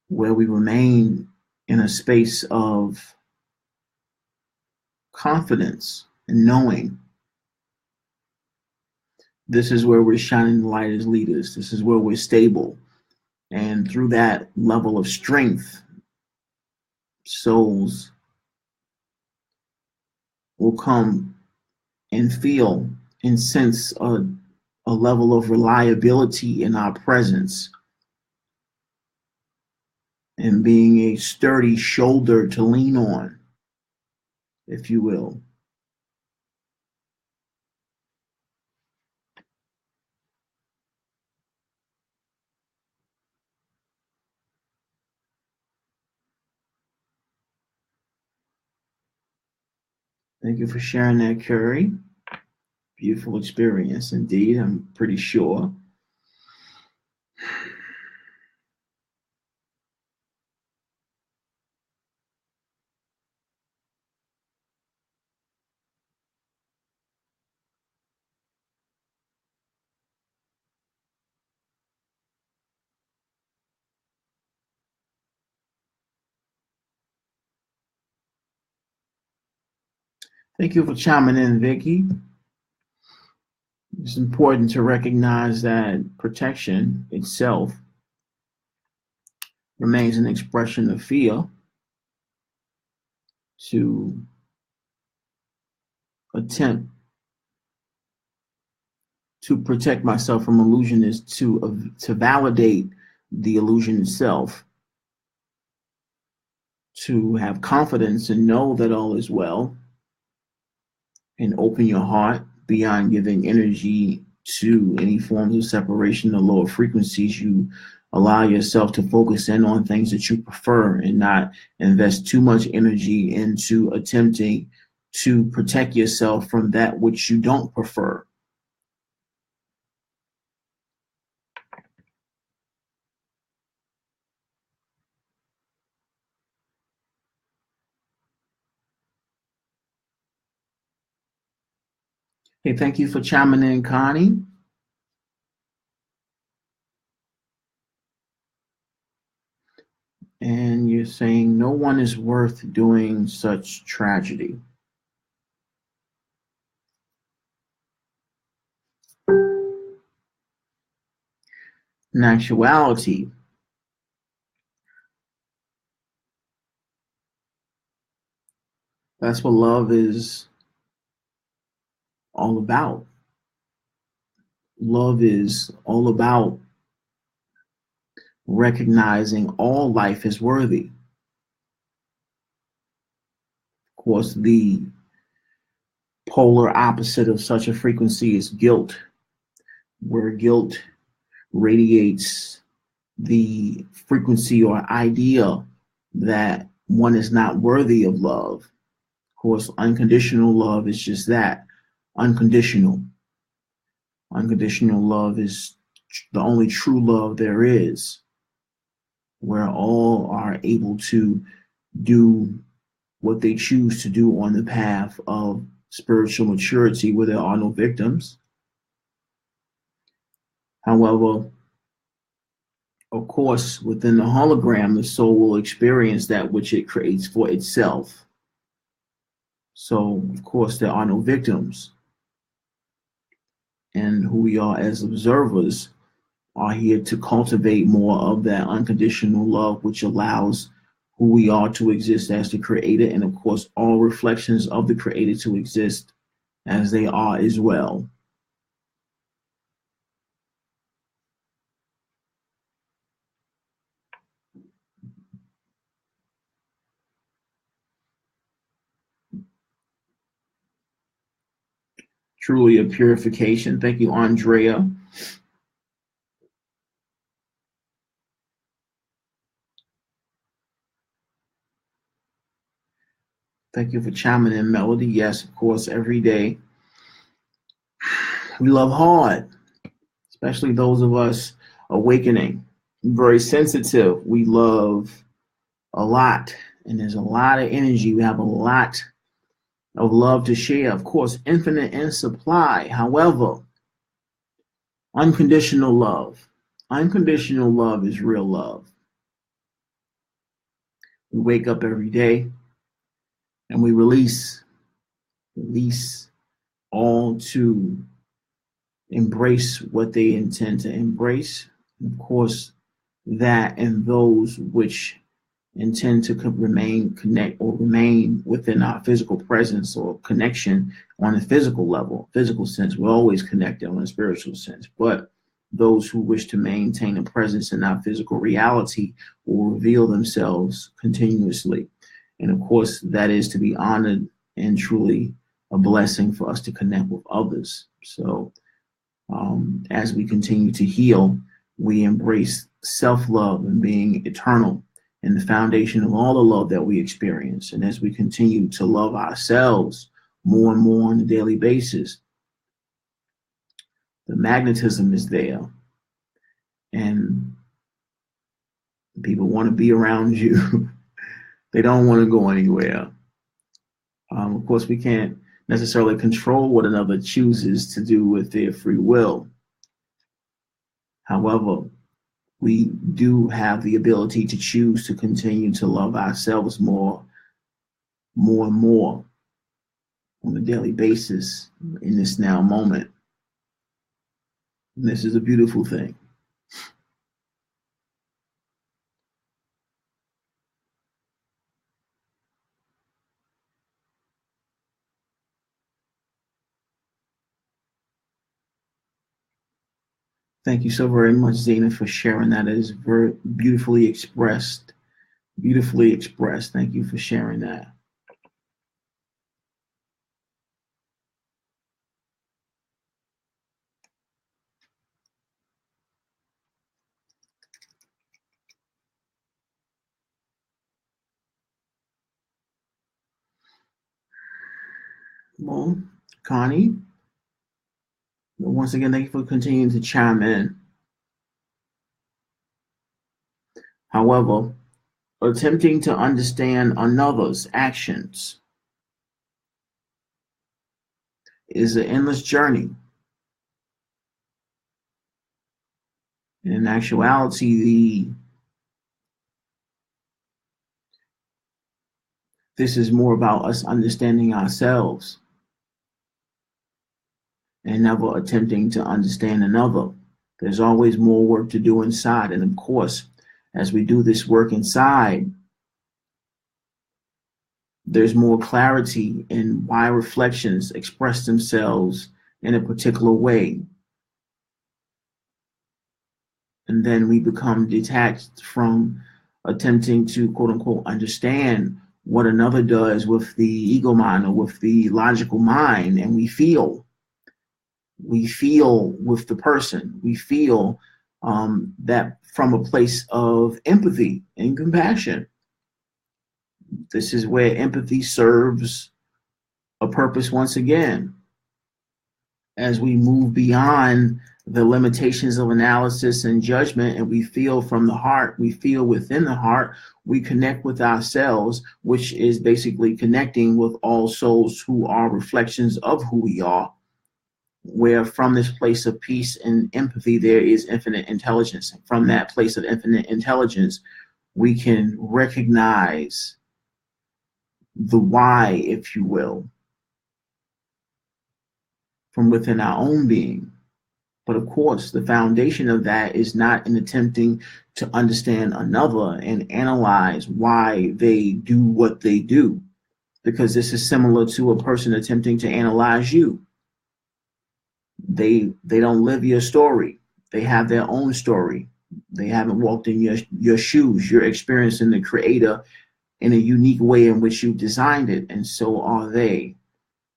where we remain in a space of confidence and knowing this is where we're shining the light as leaders. This is where we're stable. And through that level of strength, souls will come and feel and sense a level of reliability in our presence and being a sturdy shoulder to lean on, if you will. Thank you for sharing that, Curry. Beautiful experience indeed, I'm pretty sure. Thank you for chiming in, Vicky. It's important to recognize that protection itself remains an expression of fear. To attempt to protect myself from illusion is to validate the illusion itself, to have confidence and know that all is well, and open your heart beyond giving energy to any forms of separation or lower frequencies. You allow yourself to focus in on things that you prefer and not invest too much energy into attempting to protect yourself from that which you don't prefer. Hey, thank you for chiming in, Connie. And you're saying no one is worth doing such tragedy. In actuality, that's what love is all about. Love is all about recognizing all life is worthy. Of course, the polar opposite of such a frequency is guilt, where guilt radiates the frequency or idea that one is not worthy of love. Of course, unconditional love is just that, unconditional. Unconditional love is the only true love there is, where all are able to do what they choose to do on the path of spiritual maturity, where there are no victims. However, of course, within the hologram, the soul will experience that which it creates for itself. So, of course, there are no victims. And who we are as observers are here to cultivate more of that unconditional love, which allows who we are to exist as the creator, and of course, all reflections of the creator to exist as they are as well. Truly a purification. Thank you, Andrea. Thank you for chiming in, Melody. Yes, of course, every day. We love hard, especially those of us awakening. Very sensitive. We love a lot, and there's a lot of energy. We have a lot of love to share. Of course, infinite in supply. However, unconditional love. Unconditional love is real love. We wake up every day and we release release all to embrace what they intend to embrace. Of course, that and those which intend to remain within our physical presence or connection on a physical level, physical sense. We're always connected on a spiritual sense, but those who wish to maintain a presence in our physical reality will reveal themselves continuously. And of course, that is to be honored and truly a blessing for us to connect with others. So as we continue to heal, we embrace self-love and being eternal and the foundation of all the love that we experience. And as we continue to love ourselves more and more on a daily basis, the magnetism is there and people want to be around you. They don't want to go anywhere. Of course, we can't necessarily control what another chooses to do with their free will. However, we do have the ability to choose to continue to love ourselves more and more on a daily basis in this now moment. And this is a beautiful thing. Thank you so very much, Zena, for sharing that. It is very beautifully expressed. Beautifully expressed. Thank you for sharing that. Well, Connie, once again, thank you for continuing to chime in. However, attempting to understand another's actions is an endless journey. In actuality, this is more about us understanding ourselves and never attempting to understand another. There's always more work to do inside. And of course, as we do this work inside, there's more clarity in why reflections express themselves in a particular way. And then we become detached from attempting to, quote unquote, understand what another does with the ego mind or with the logical mind. And we feel with the person. We feel that from a place of empathy and compassion. This is where empathy serves a purpose once again. As we move beyond the limitations of analysis and judgment, and we feel from the heart, we feel within the heart, we connect with ourselves, which is basically connecting with all souls who are reflections of who we are, where from this place of peace and empathy, there is infinite intelligence. And from that place of infinite intelligence, we can recognize the why, if you will, from within our own being. But of course, the foundation of that is not in attempting to understand another and analyze why they do what they do, because this is similar to a person attempting to analyze you. They don't live your story. They have their own story. They haven't walked in your shoes. You're experiencing the creator in a unique way in which you designed it, and so are they.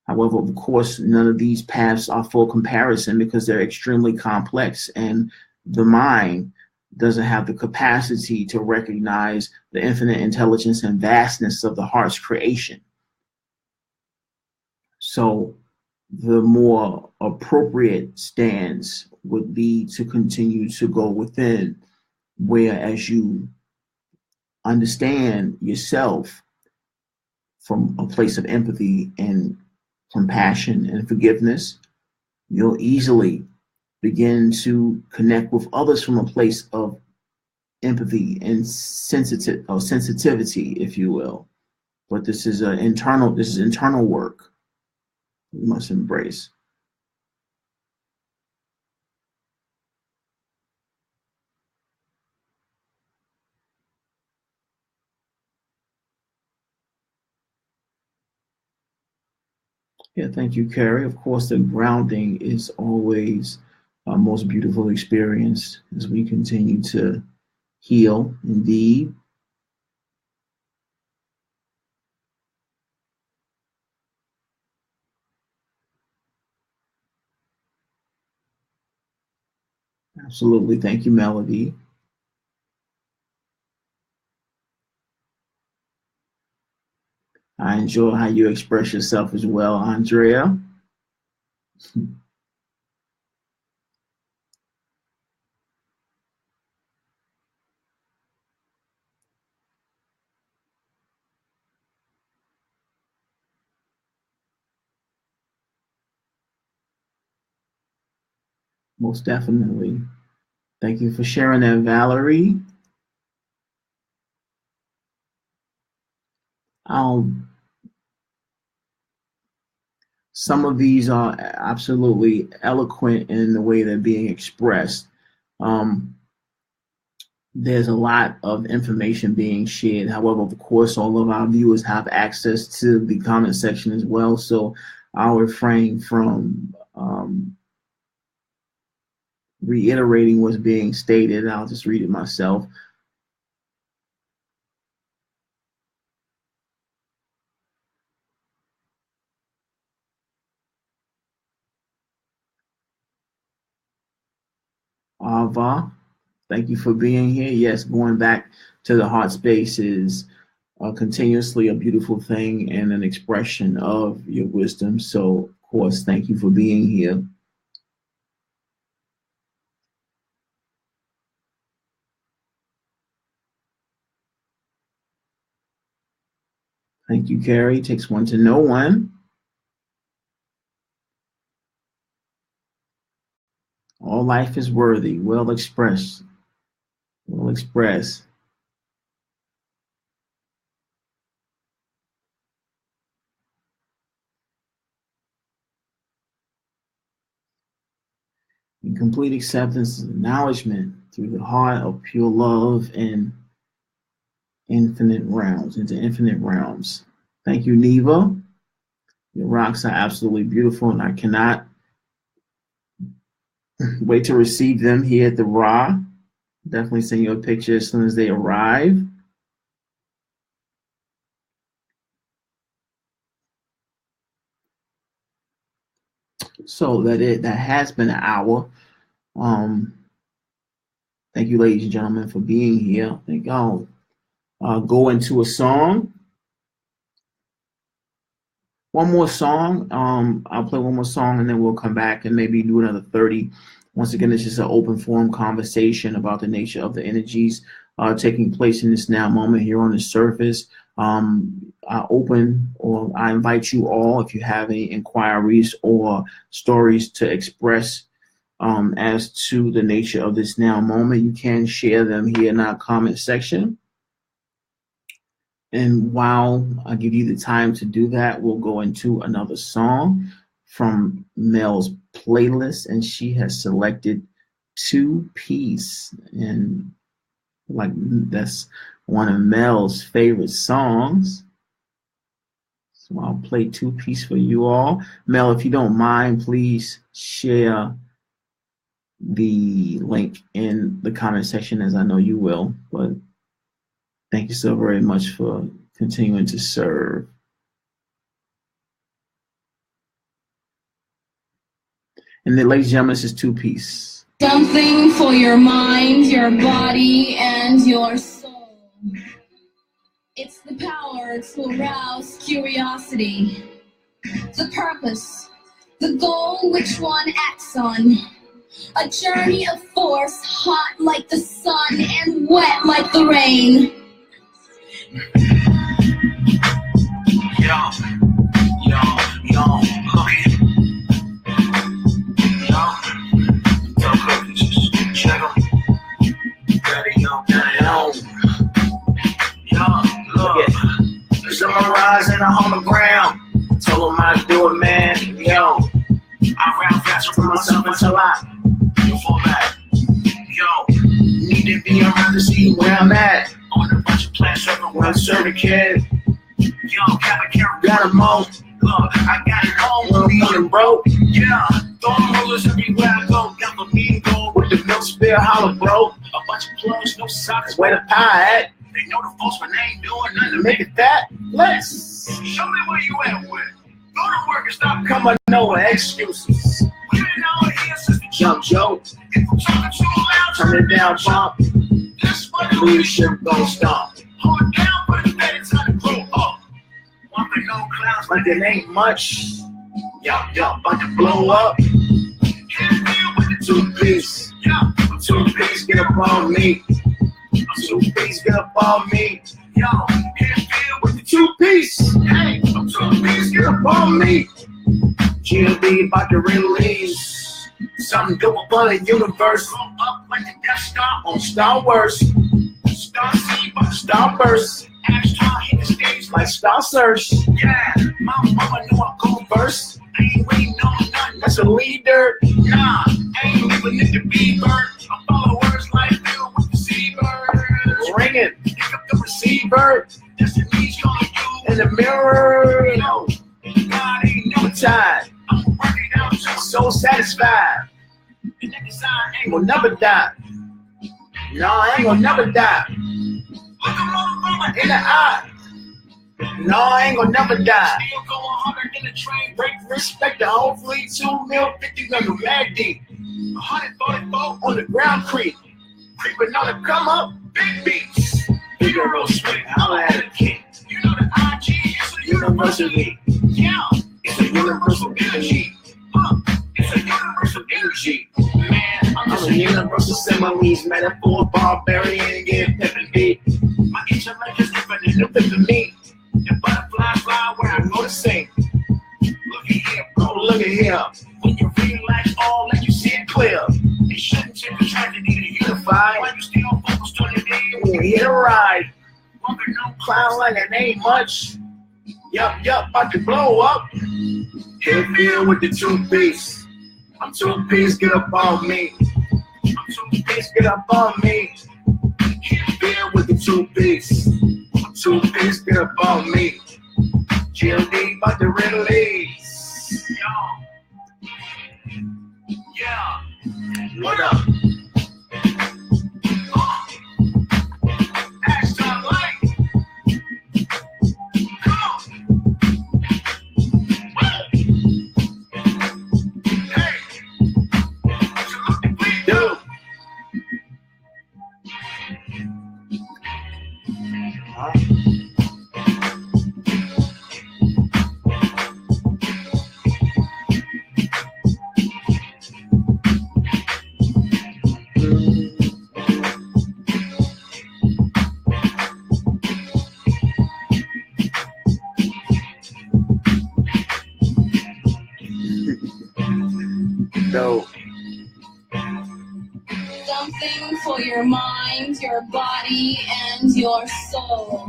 However, of course, none of these paths are for comparison because they're extremely complex, and the mind doesn't have the capacity to recognize the infinite intelligence and vastness of the heart's creation. So the more appropriate stance would be to continue to go within, where as you understand yourself from a place of empathy and compassion and forgiveness, you'll easily begin to connect with others from a place of empathy and sensitivity, if you will. But this is internal work. we must embrace. Yeah, thank you, Carrie. Of course, the grounding is always our most beautiful experience as we continue to heal. Indeed. Absolutely. Thank you, Melody. I enjoy how you express yourself as well, Andrea. Most definitely. Thank you for sharing that, Valerie. Um, some of these are absolutely eloquent in the way they're being expressed. Um, there's a lot of information being shared. However, of course, all of our viewers have access to the comment section as well. So I'll refrain from reiterating what's being stated. I'll just read it myself. Ava, thank you for being here. Yes, going back to the heart space is continuously a beautiful thing and an expression of your wisdom. So, of course, thank you for being here. Thank you, Carrie. Takes one to know one. All life is worthy, well expressed. Well expressed. In complete acceptance and acknowledgement through the heart of pure love and infinite realms, into infinite realms. Thank you, Neva. Your rocks are absolutely beautiful, and I cannot wait to receive them here at the Ra. Definitely send you a picture as soon as they arrive. So that has been an hour. Thank you, ladies and gentlemen, for being here. I think I'll go into a song. One more song. I'll play one more song and then we'll come back and maybe do another 30. Once again, it's just an open forum conversation about the nature of the energies taking place in this now moment here on the surface. I invite you all, if you have any inquiries or stories to express as to the nature of this now moment, you can share them here in our comment section. And while I give you the time to do that, we'll go into another song from Mel's playlist, and she has selected Two Piece, and like that's one of Mel's favorite songs. So I'll play Two Piece for you all. Mel, if you don't mind, please share the link in the comment section, as I know you will. But thank you so very much for continuing to serve. And then, ladies and gentlemen, this is Two Piece. Something for your mind, your body, and your soul. It's the power to arouse curiosity, the purpose, the goal which one acts on. A journey of force, hot like the sun and wet like the rain. Summarize and I'm on the ground. Tell them I do it man. Yo, I rap faster for myself until I fall back. Yo, need to be around to see where I'm at. On a bunch of plans, serving when I'm serving kid. Yo, got a mo. Look, I got it all when we on broke. Yeah, throwing rollers everywhere I go. Got the mean gold with the milk spill holler, bro. A bunch of plugs, no socks. Where the pie at? They know the folks, but they ain't doing nothing to make it that. Let's show me where you at with. Go to work and stop coming no excuses. We been out here since the jump joke. If I'm talking too loud, turn it down, bump. This what the leadership gon' stop. Hold it down, but it's better time to grow up. Walking no clouds like it ain't much. Yup, about to blow up. Can't deal with the two-piece. Yeah, two-piece, get up on me. Two-piece, get up on me. Yo, can't deal with the two-piece. Hey, two-piece, get up on me. GLD about to release something good upon the universe. Grow up like the Death Star on Star Wars. Star Seed, but Star Burst. Ashtar hit the stage like Star Search. Yeah, my mama knew I go first. I ain't waiting on nothing. That's a leader. Nah, I ain't leaving it to be bird. I follow words like you with the seabird. Ring it, pick up the receiver. Destiny's calling you in the mirror. Yo, God ain't never tired. I'm working out, so satisfied. And that design ain't gonna never die. No, I ain't gonna never die. Look a motherfucker in the eye. No, I ain't gonna never die. Still going harder than the train. Break respect to hopefully 2 mil 50 on the mag deep. 144 on the ground creep. Creeping on the come up, big beats. Figaro swing, holla at a kid. You know the IG is a university. Yeah, it's a universal energy. It's a universal energy. Man, I'm a universal similes, metaphor, barbarian, get pep and beat. My intellect is different than the pep and me. The butterflies fly where I go to sing. Look at here, bro, look at here. When you relax, all like you see it clear. It shouldn't take a tragedy to unify. Why you still focused on the day when you hit a ride? Walking no clown like it ain't much. Yup, about to blow up. Hit field with the two-piece. I'm two-piece, get up on me. I'm two-piece, get up on me. Hit field with the two-piece. I'm two-piece, get up on me. GLD about to release. Yo. Yeah. What up? Ashtar light. Come on. Hey. Salute the beat, dude. No. Something for your mind, your body, and your soul.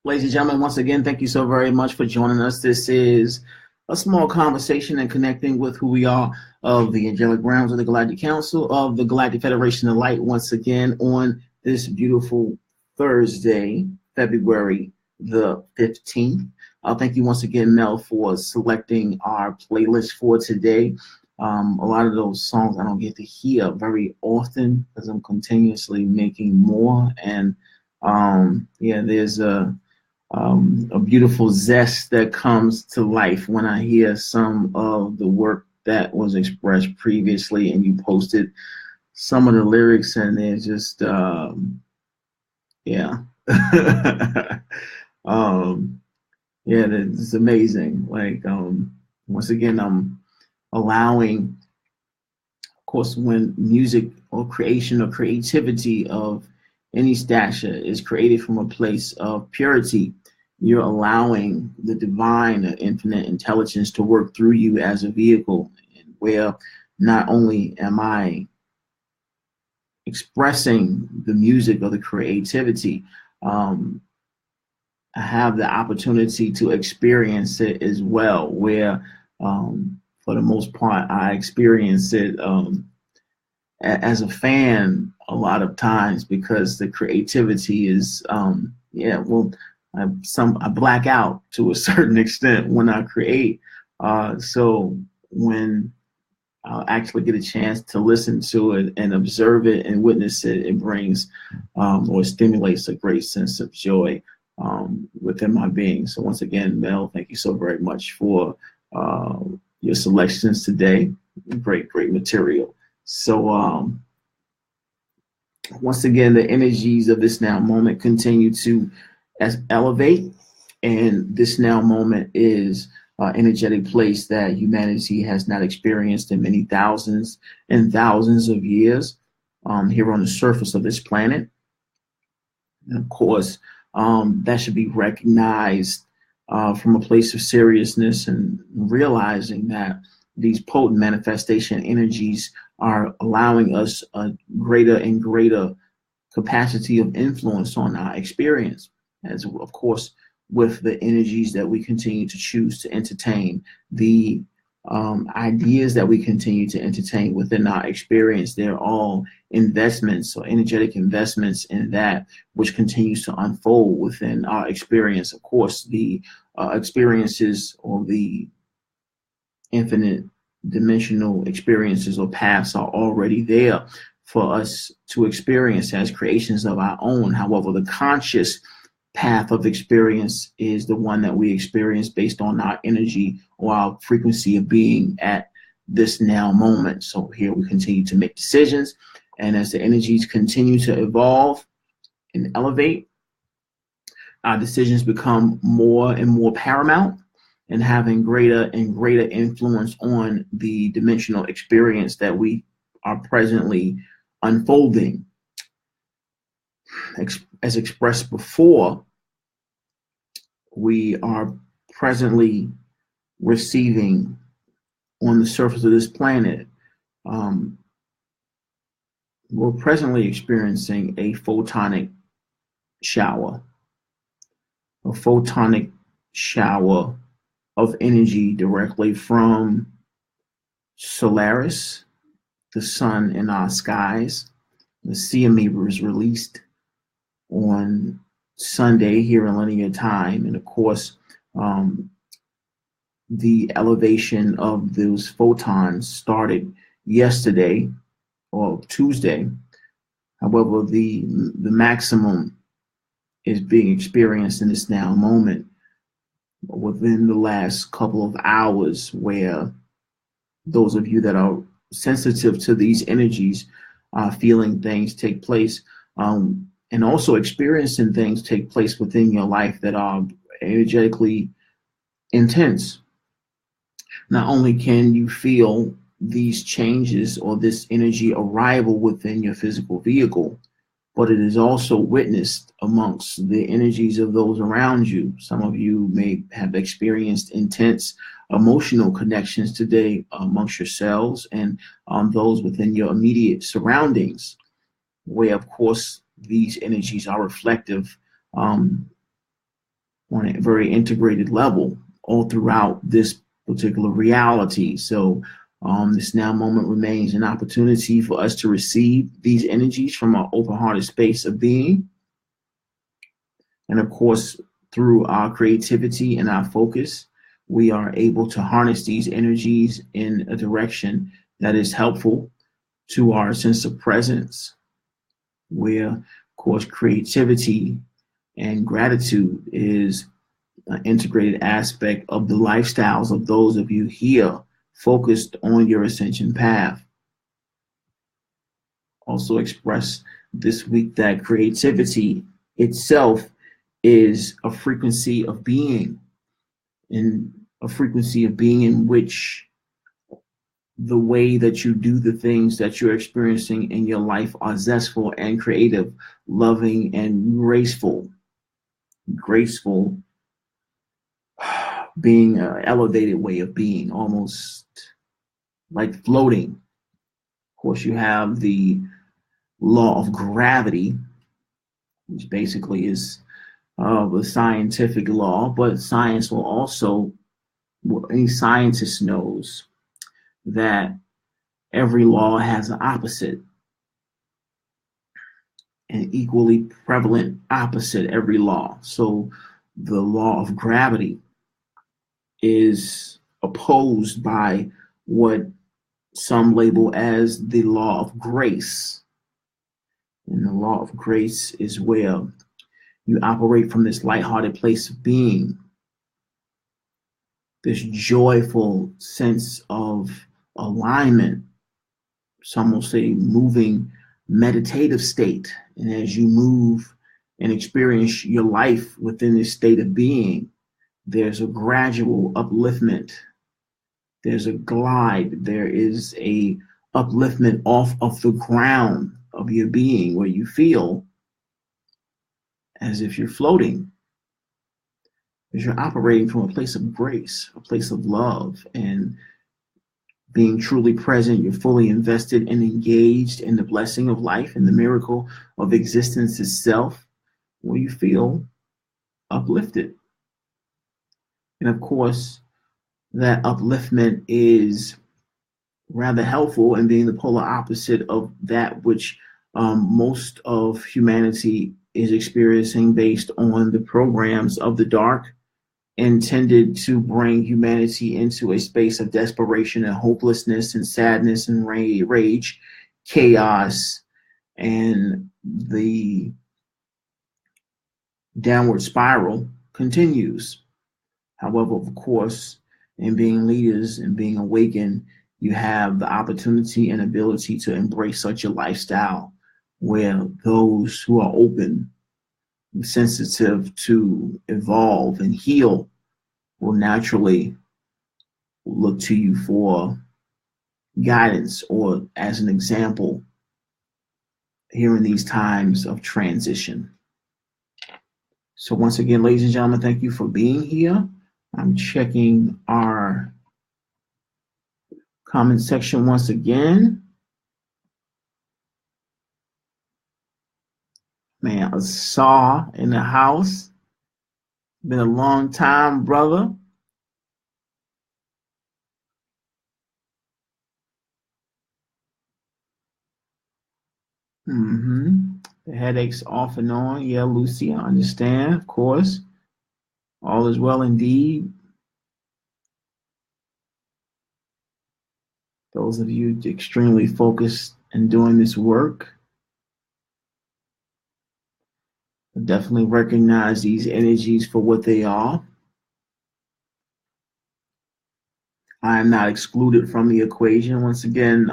Ladies and gentlemen, once again, thank you so very much for joining us. This is a small conversation and connecting with who we are of the Angelic Realms of the Galactic Council of the Galactic Federation of Light once again on this beautiful Thursday, February the 15th. Thank you once again, Mel, for selecting our playlist for today. A lot of those songs I don't get to hear very often because I'm continuously making more. And yeah, there's a beautiful zest that comes to life when I hear some of the work that was expressed previously and you posted some of the lyrics and they're just, yeah. Yeah, it's amazing. Like, once again, I'm allowing, of course, when music or creation or creativity of any stature is created from a place of purity, you're allowing the divine, the infinite intelligence to work through you as a vehicle, where not only am I expressing the music or the creativity, um, I have the opportunity to experience it as well, where for the most part, I experience it as a fan a lot of times because the creativity is, yeah, well, I black out to a certain extent when I create. So when I'll actually get a chance to listen to it and observe it and witness it, it brings or stimulates a great sense of joy within my being. So once again, Mel, thank you so very much for your selections today. Great, great material. So once again, the energies of this now moment continue to elevate, and this now moment is energetic place that humanity has not experienced in many thousands and thousands of years here on the surface of this planet. And of course, that should be recognized from a place of seriousness and realizing that these potent manifestation energies are allowing us a greater and greater capacity of influence on our experience. As of course, with the energies that we continue to choose to entertain, the ideas that we continue to entertain within our experience, they're all investments or energetic investments in that which continues to unfold within our experience. Of course, the experiences or the infinite dimensional experiences or paths are already there for us to experience as creations of our own. However, the conscious path of experience is the one that we experience based on our energy or our frequency of being at this now moment. So here we continue to make decisions, and as the energies continue to evolve and elevate, our decisions become more and more paramount and having greater and greater influence on the dimensional experience that we are presently unfolding. As expressed before, we are presently receiving on the surface of this planet, we're presently experiencing a photonic shower, a photonic shower of energy directly from Solaris, the sun in our skies. The CME was released on Sunday here in linear time. And of course, the elevation of those photons started yesterday or Tuesday. However, the maximum is being experienced in this now moment within the last couple of hours, where those of you that are sensitive to these energies are feeling things take place, and also experiencing things take place within your life that are energetically intense. Not only can you feel these changes or this energy arrival within your physical vehicle, but it is also witnessed amongst the energies of those around you. Some of you may have experienced intense emotional connections today amongst yourselves and those within your immediate surroundings, where, of course, these energies are reflective on a very integrated level all throughout this particular reality. So this now moment remains an opportunity for us to receive these energies from our open-hearted space of being. And of course, through our creativity and our focus, we are able to harness these energies in a direction that is helpful to our sense of presence, where, of course, creativity and gratitude is an integrated aspect of the lifestyles of those of you here focused on your ascension path. Also express this week that creativity itself is a frequency of being, and a frequency of being in which the way that you do the things that you're experiencing in your life are zestful and creative, loving and graceful. Graceful being an elevated way of being, almost like floating. Of course, you have the law of gravity, which basically is a scientific law, but science will also, any scientist knows that every law has an opposite, an equally prevalent opposite every law. So the law of gravity is opposed by what some label as the law of grace. And the law of grace is where you operate from this lighthearted place of being, this joyful sense of alignment. Some will say moving meditative state. And as you move and experience your life within this state of being, there's a gradual upliftment. There's a glide. There is a upliftment off of the ground of your being where you feel as if you're floating, as you're operating from a place of grace, a place of love, and being truly present. You're fully invested and engaged in the blessing of life and the miracle of existence itself, where you feel uplifted. And of course, that upliftment is rather helpful in being the polar opposite of that which most of humanity is experiencing based on the programs of the dark intended to bring humanity into a space of desperation and hopelessness and sadness and rage, chaos, and the downward spiral continues. However, of course, in being leaders and being awakened, you have the opportunity and ability to embrace such a lifestyle where those who are open, sensitive to evolve and heal, will naturally look to you for guidance or as an example here in these times of transition. So once again, ladies and gentlemen, thank you for being here. I'm checking our comment section once again. Man, I saw in the house. Been a long time, brother. The headaches off and on. Yeah, Lucy, I understand, of course. All is well indeed. Those of you extremely focused and doing this work, definitely recognize these energies for what they are. I am not excluded from the equation. Once again,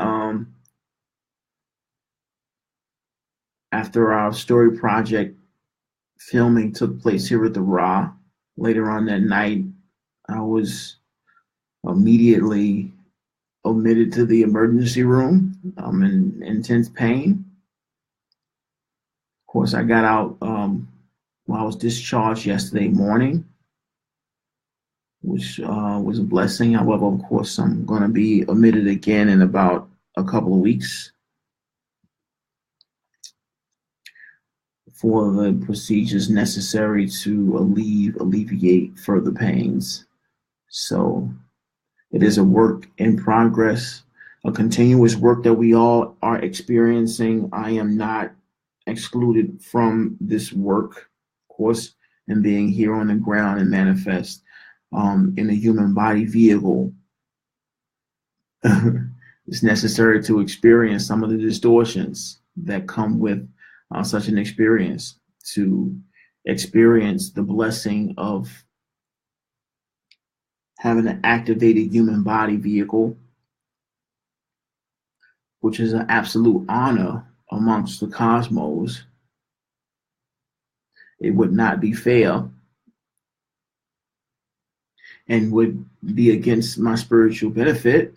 after our story project filming took place here at the Raw, later on that night, I was immediately admitted to the emergency room. I'm in intense pain. Of course, I got out while I was discharged yesterday morning, which was a blessing. However, of course, I'm going to be admitted again in about a couple of weeks for the procedures necessary to alleviate further pains. So it is a work in progress, a continuous work that we all are experiencing. I am not excluded from this work, of course, and being here on the ground and manifest in a human body vehicle. It's necessary to experience some of the distortions that come with such an experience, to experience the blessing of having an activated human body vehicle, which is an absolute honor amongst the cosmos. It would not be fair and would be against my spiritual benefit,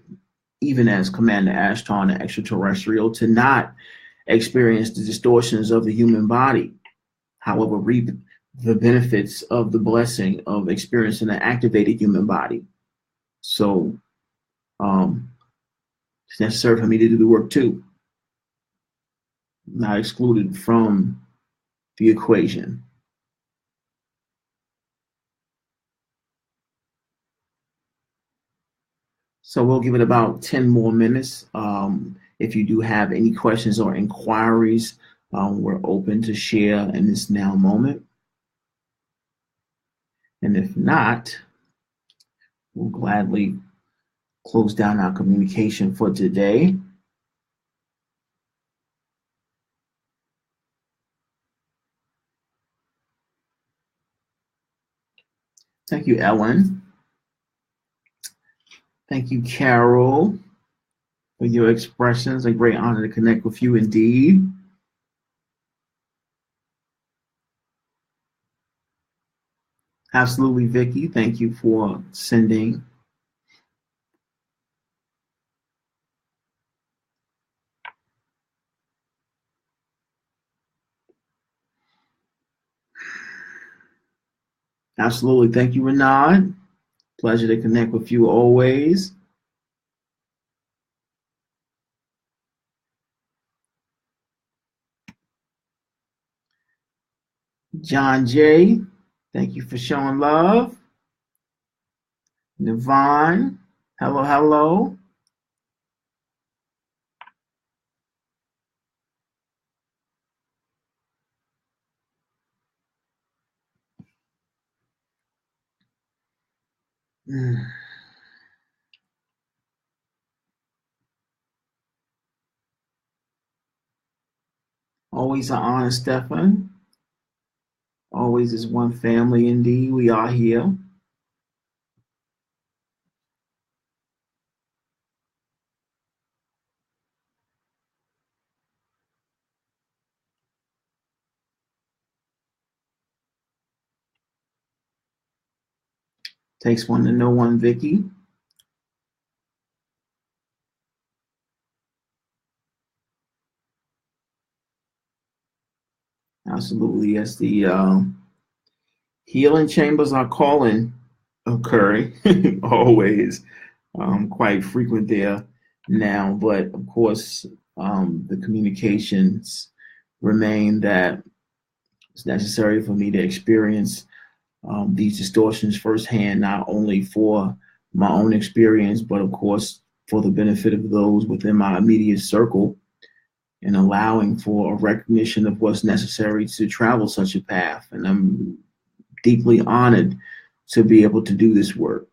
even as Commander Ashtar and the extraterrestrial, to not experience the distortions of the human body. However, reap the benefits of the blessing of experiencing an activated human body. So it's necessary for me to do the work too. not excluded from the equation. So we'll give it about 10 more minutes. If you do have any questions or inquiries, we're open to share in this now moment. And if not, we'll gladly close down our communication for today. Thank you, Ellen. Thank you, Carol, for your expressions. A great honor to connect with you indeed. Absolutely, Vicky. Thank you for sending. Absolutely. Thank you, Renard. Pleasure to connect with you always. John J., thank you for showing love. Navon, hello, hello. Always an honor, Stefan. Always is one family indeed. We are here. Takes one to know one, Vicky. Absolutely. Yes, the healing chambers are calling, occurring always. Quite frequent there now, but of course, the communications remain that it's necessary for me to experience these distortions firsthand, not only for my own experience, but of course for the benefit of those within my immediate circle, and allowing for a recognition of what's necessary to travel such a path. And I'm deeply honored to be able to do this work.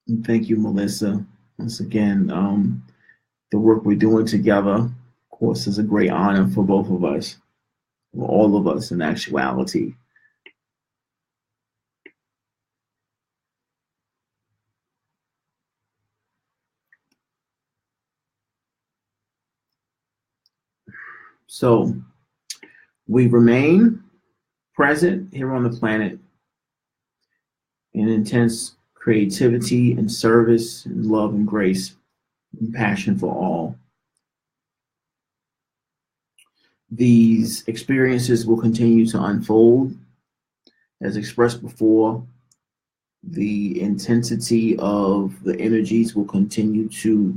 And thank you, Melissa. Once again, the work we're doing together, of course, is a great honor for both of us, for all of us in actuality. So we remain present here on the planet in intense creativity and service and love and grace and passion for all. These experiences will continue to unfold. As expressed before, the intensity of the energies will continue to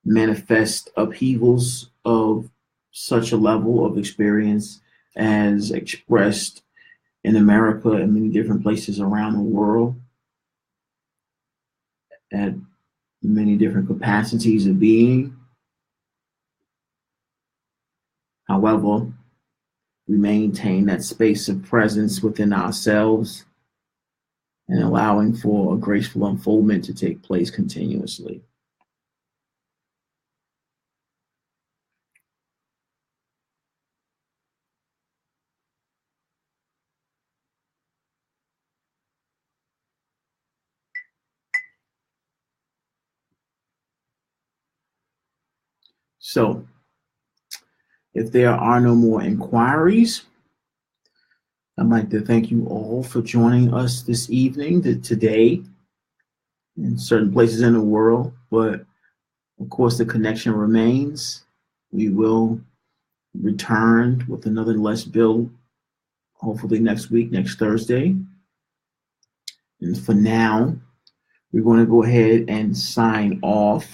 manifest upheavals of such a level of experience as expressed in America and many different places around the world at many different capacities of being. However, we maintain that space of presence within ourselves and allowing for a graceful unfoldment to take place continuously. So, if there are no more inquiries, I'd like to thank you all for joining us this evening, today, in certain places in the world. But of course, the connection remains. We will return with another Let's Build, hopefully next week, next Thursday. And for now, we're going to go ahead and sign off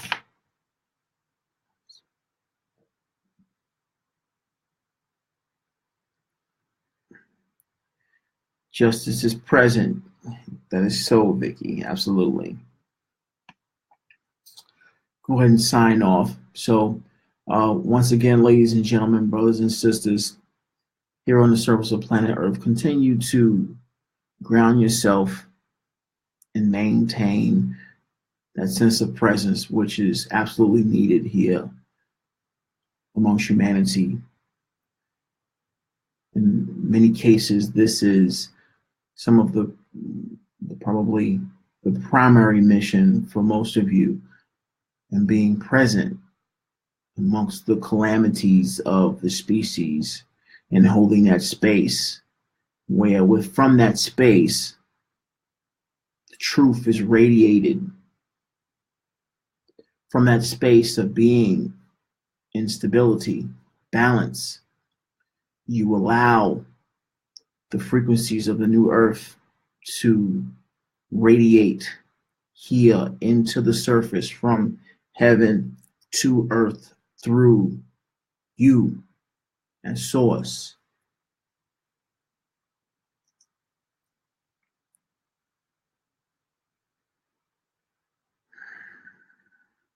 Justice is present. That is so, Vicky. Absolutely. Go ahead and sign off. So, once again, ladies and gentlemen, brothers and sisters, here on the surface of planet Earth, continue to ground yourself and maintain that sense of presence, which is absolutely needed here amongst humanity. In many cases, this is some of the probably the primary mission for most of you, and being present amongst the calamities of the species and holding that space where from that space the truth is radiated. From that space of being in stability, balance, you allow the frequencies of the new earth to radiate here into the surface, from heaven to earth, through you and source.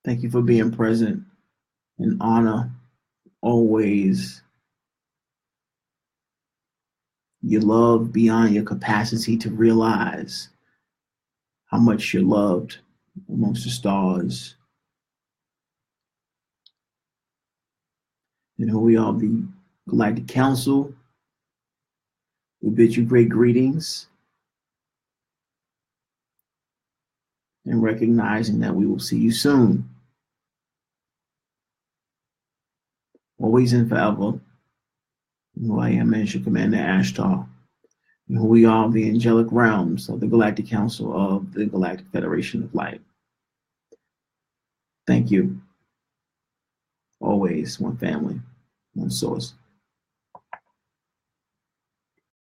Thank you for being present, and honor always your love beyond your capacity to realize how much you're loved amongst the stars. And who we are, the Galactic Council, we bid you great greetings, and recognizing that we will see you soon. Always and forever. Who I am is your Commander Ashtar. And who we are, the angelic realms of the Galactic Council of the Galactic Federation of Light. Thank you. Always one family, one source.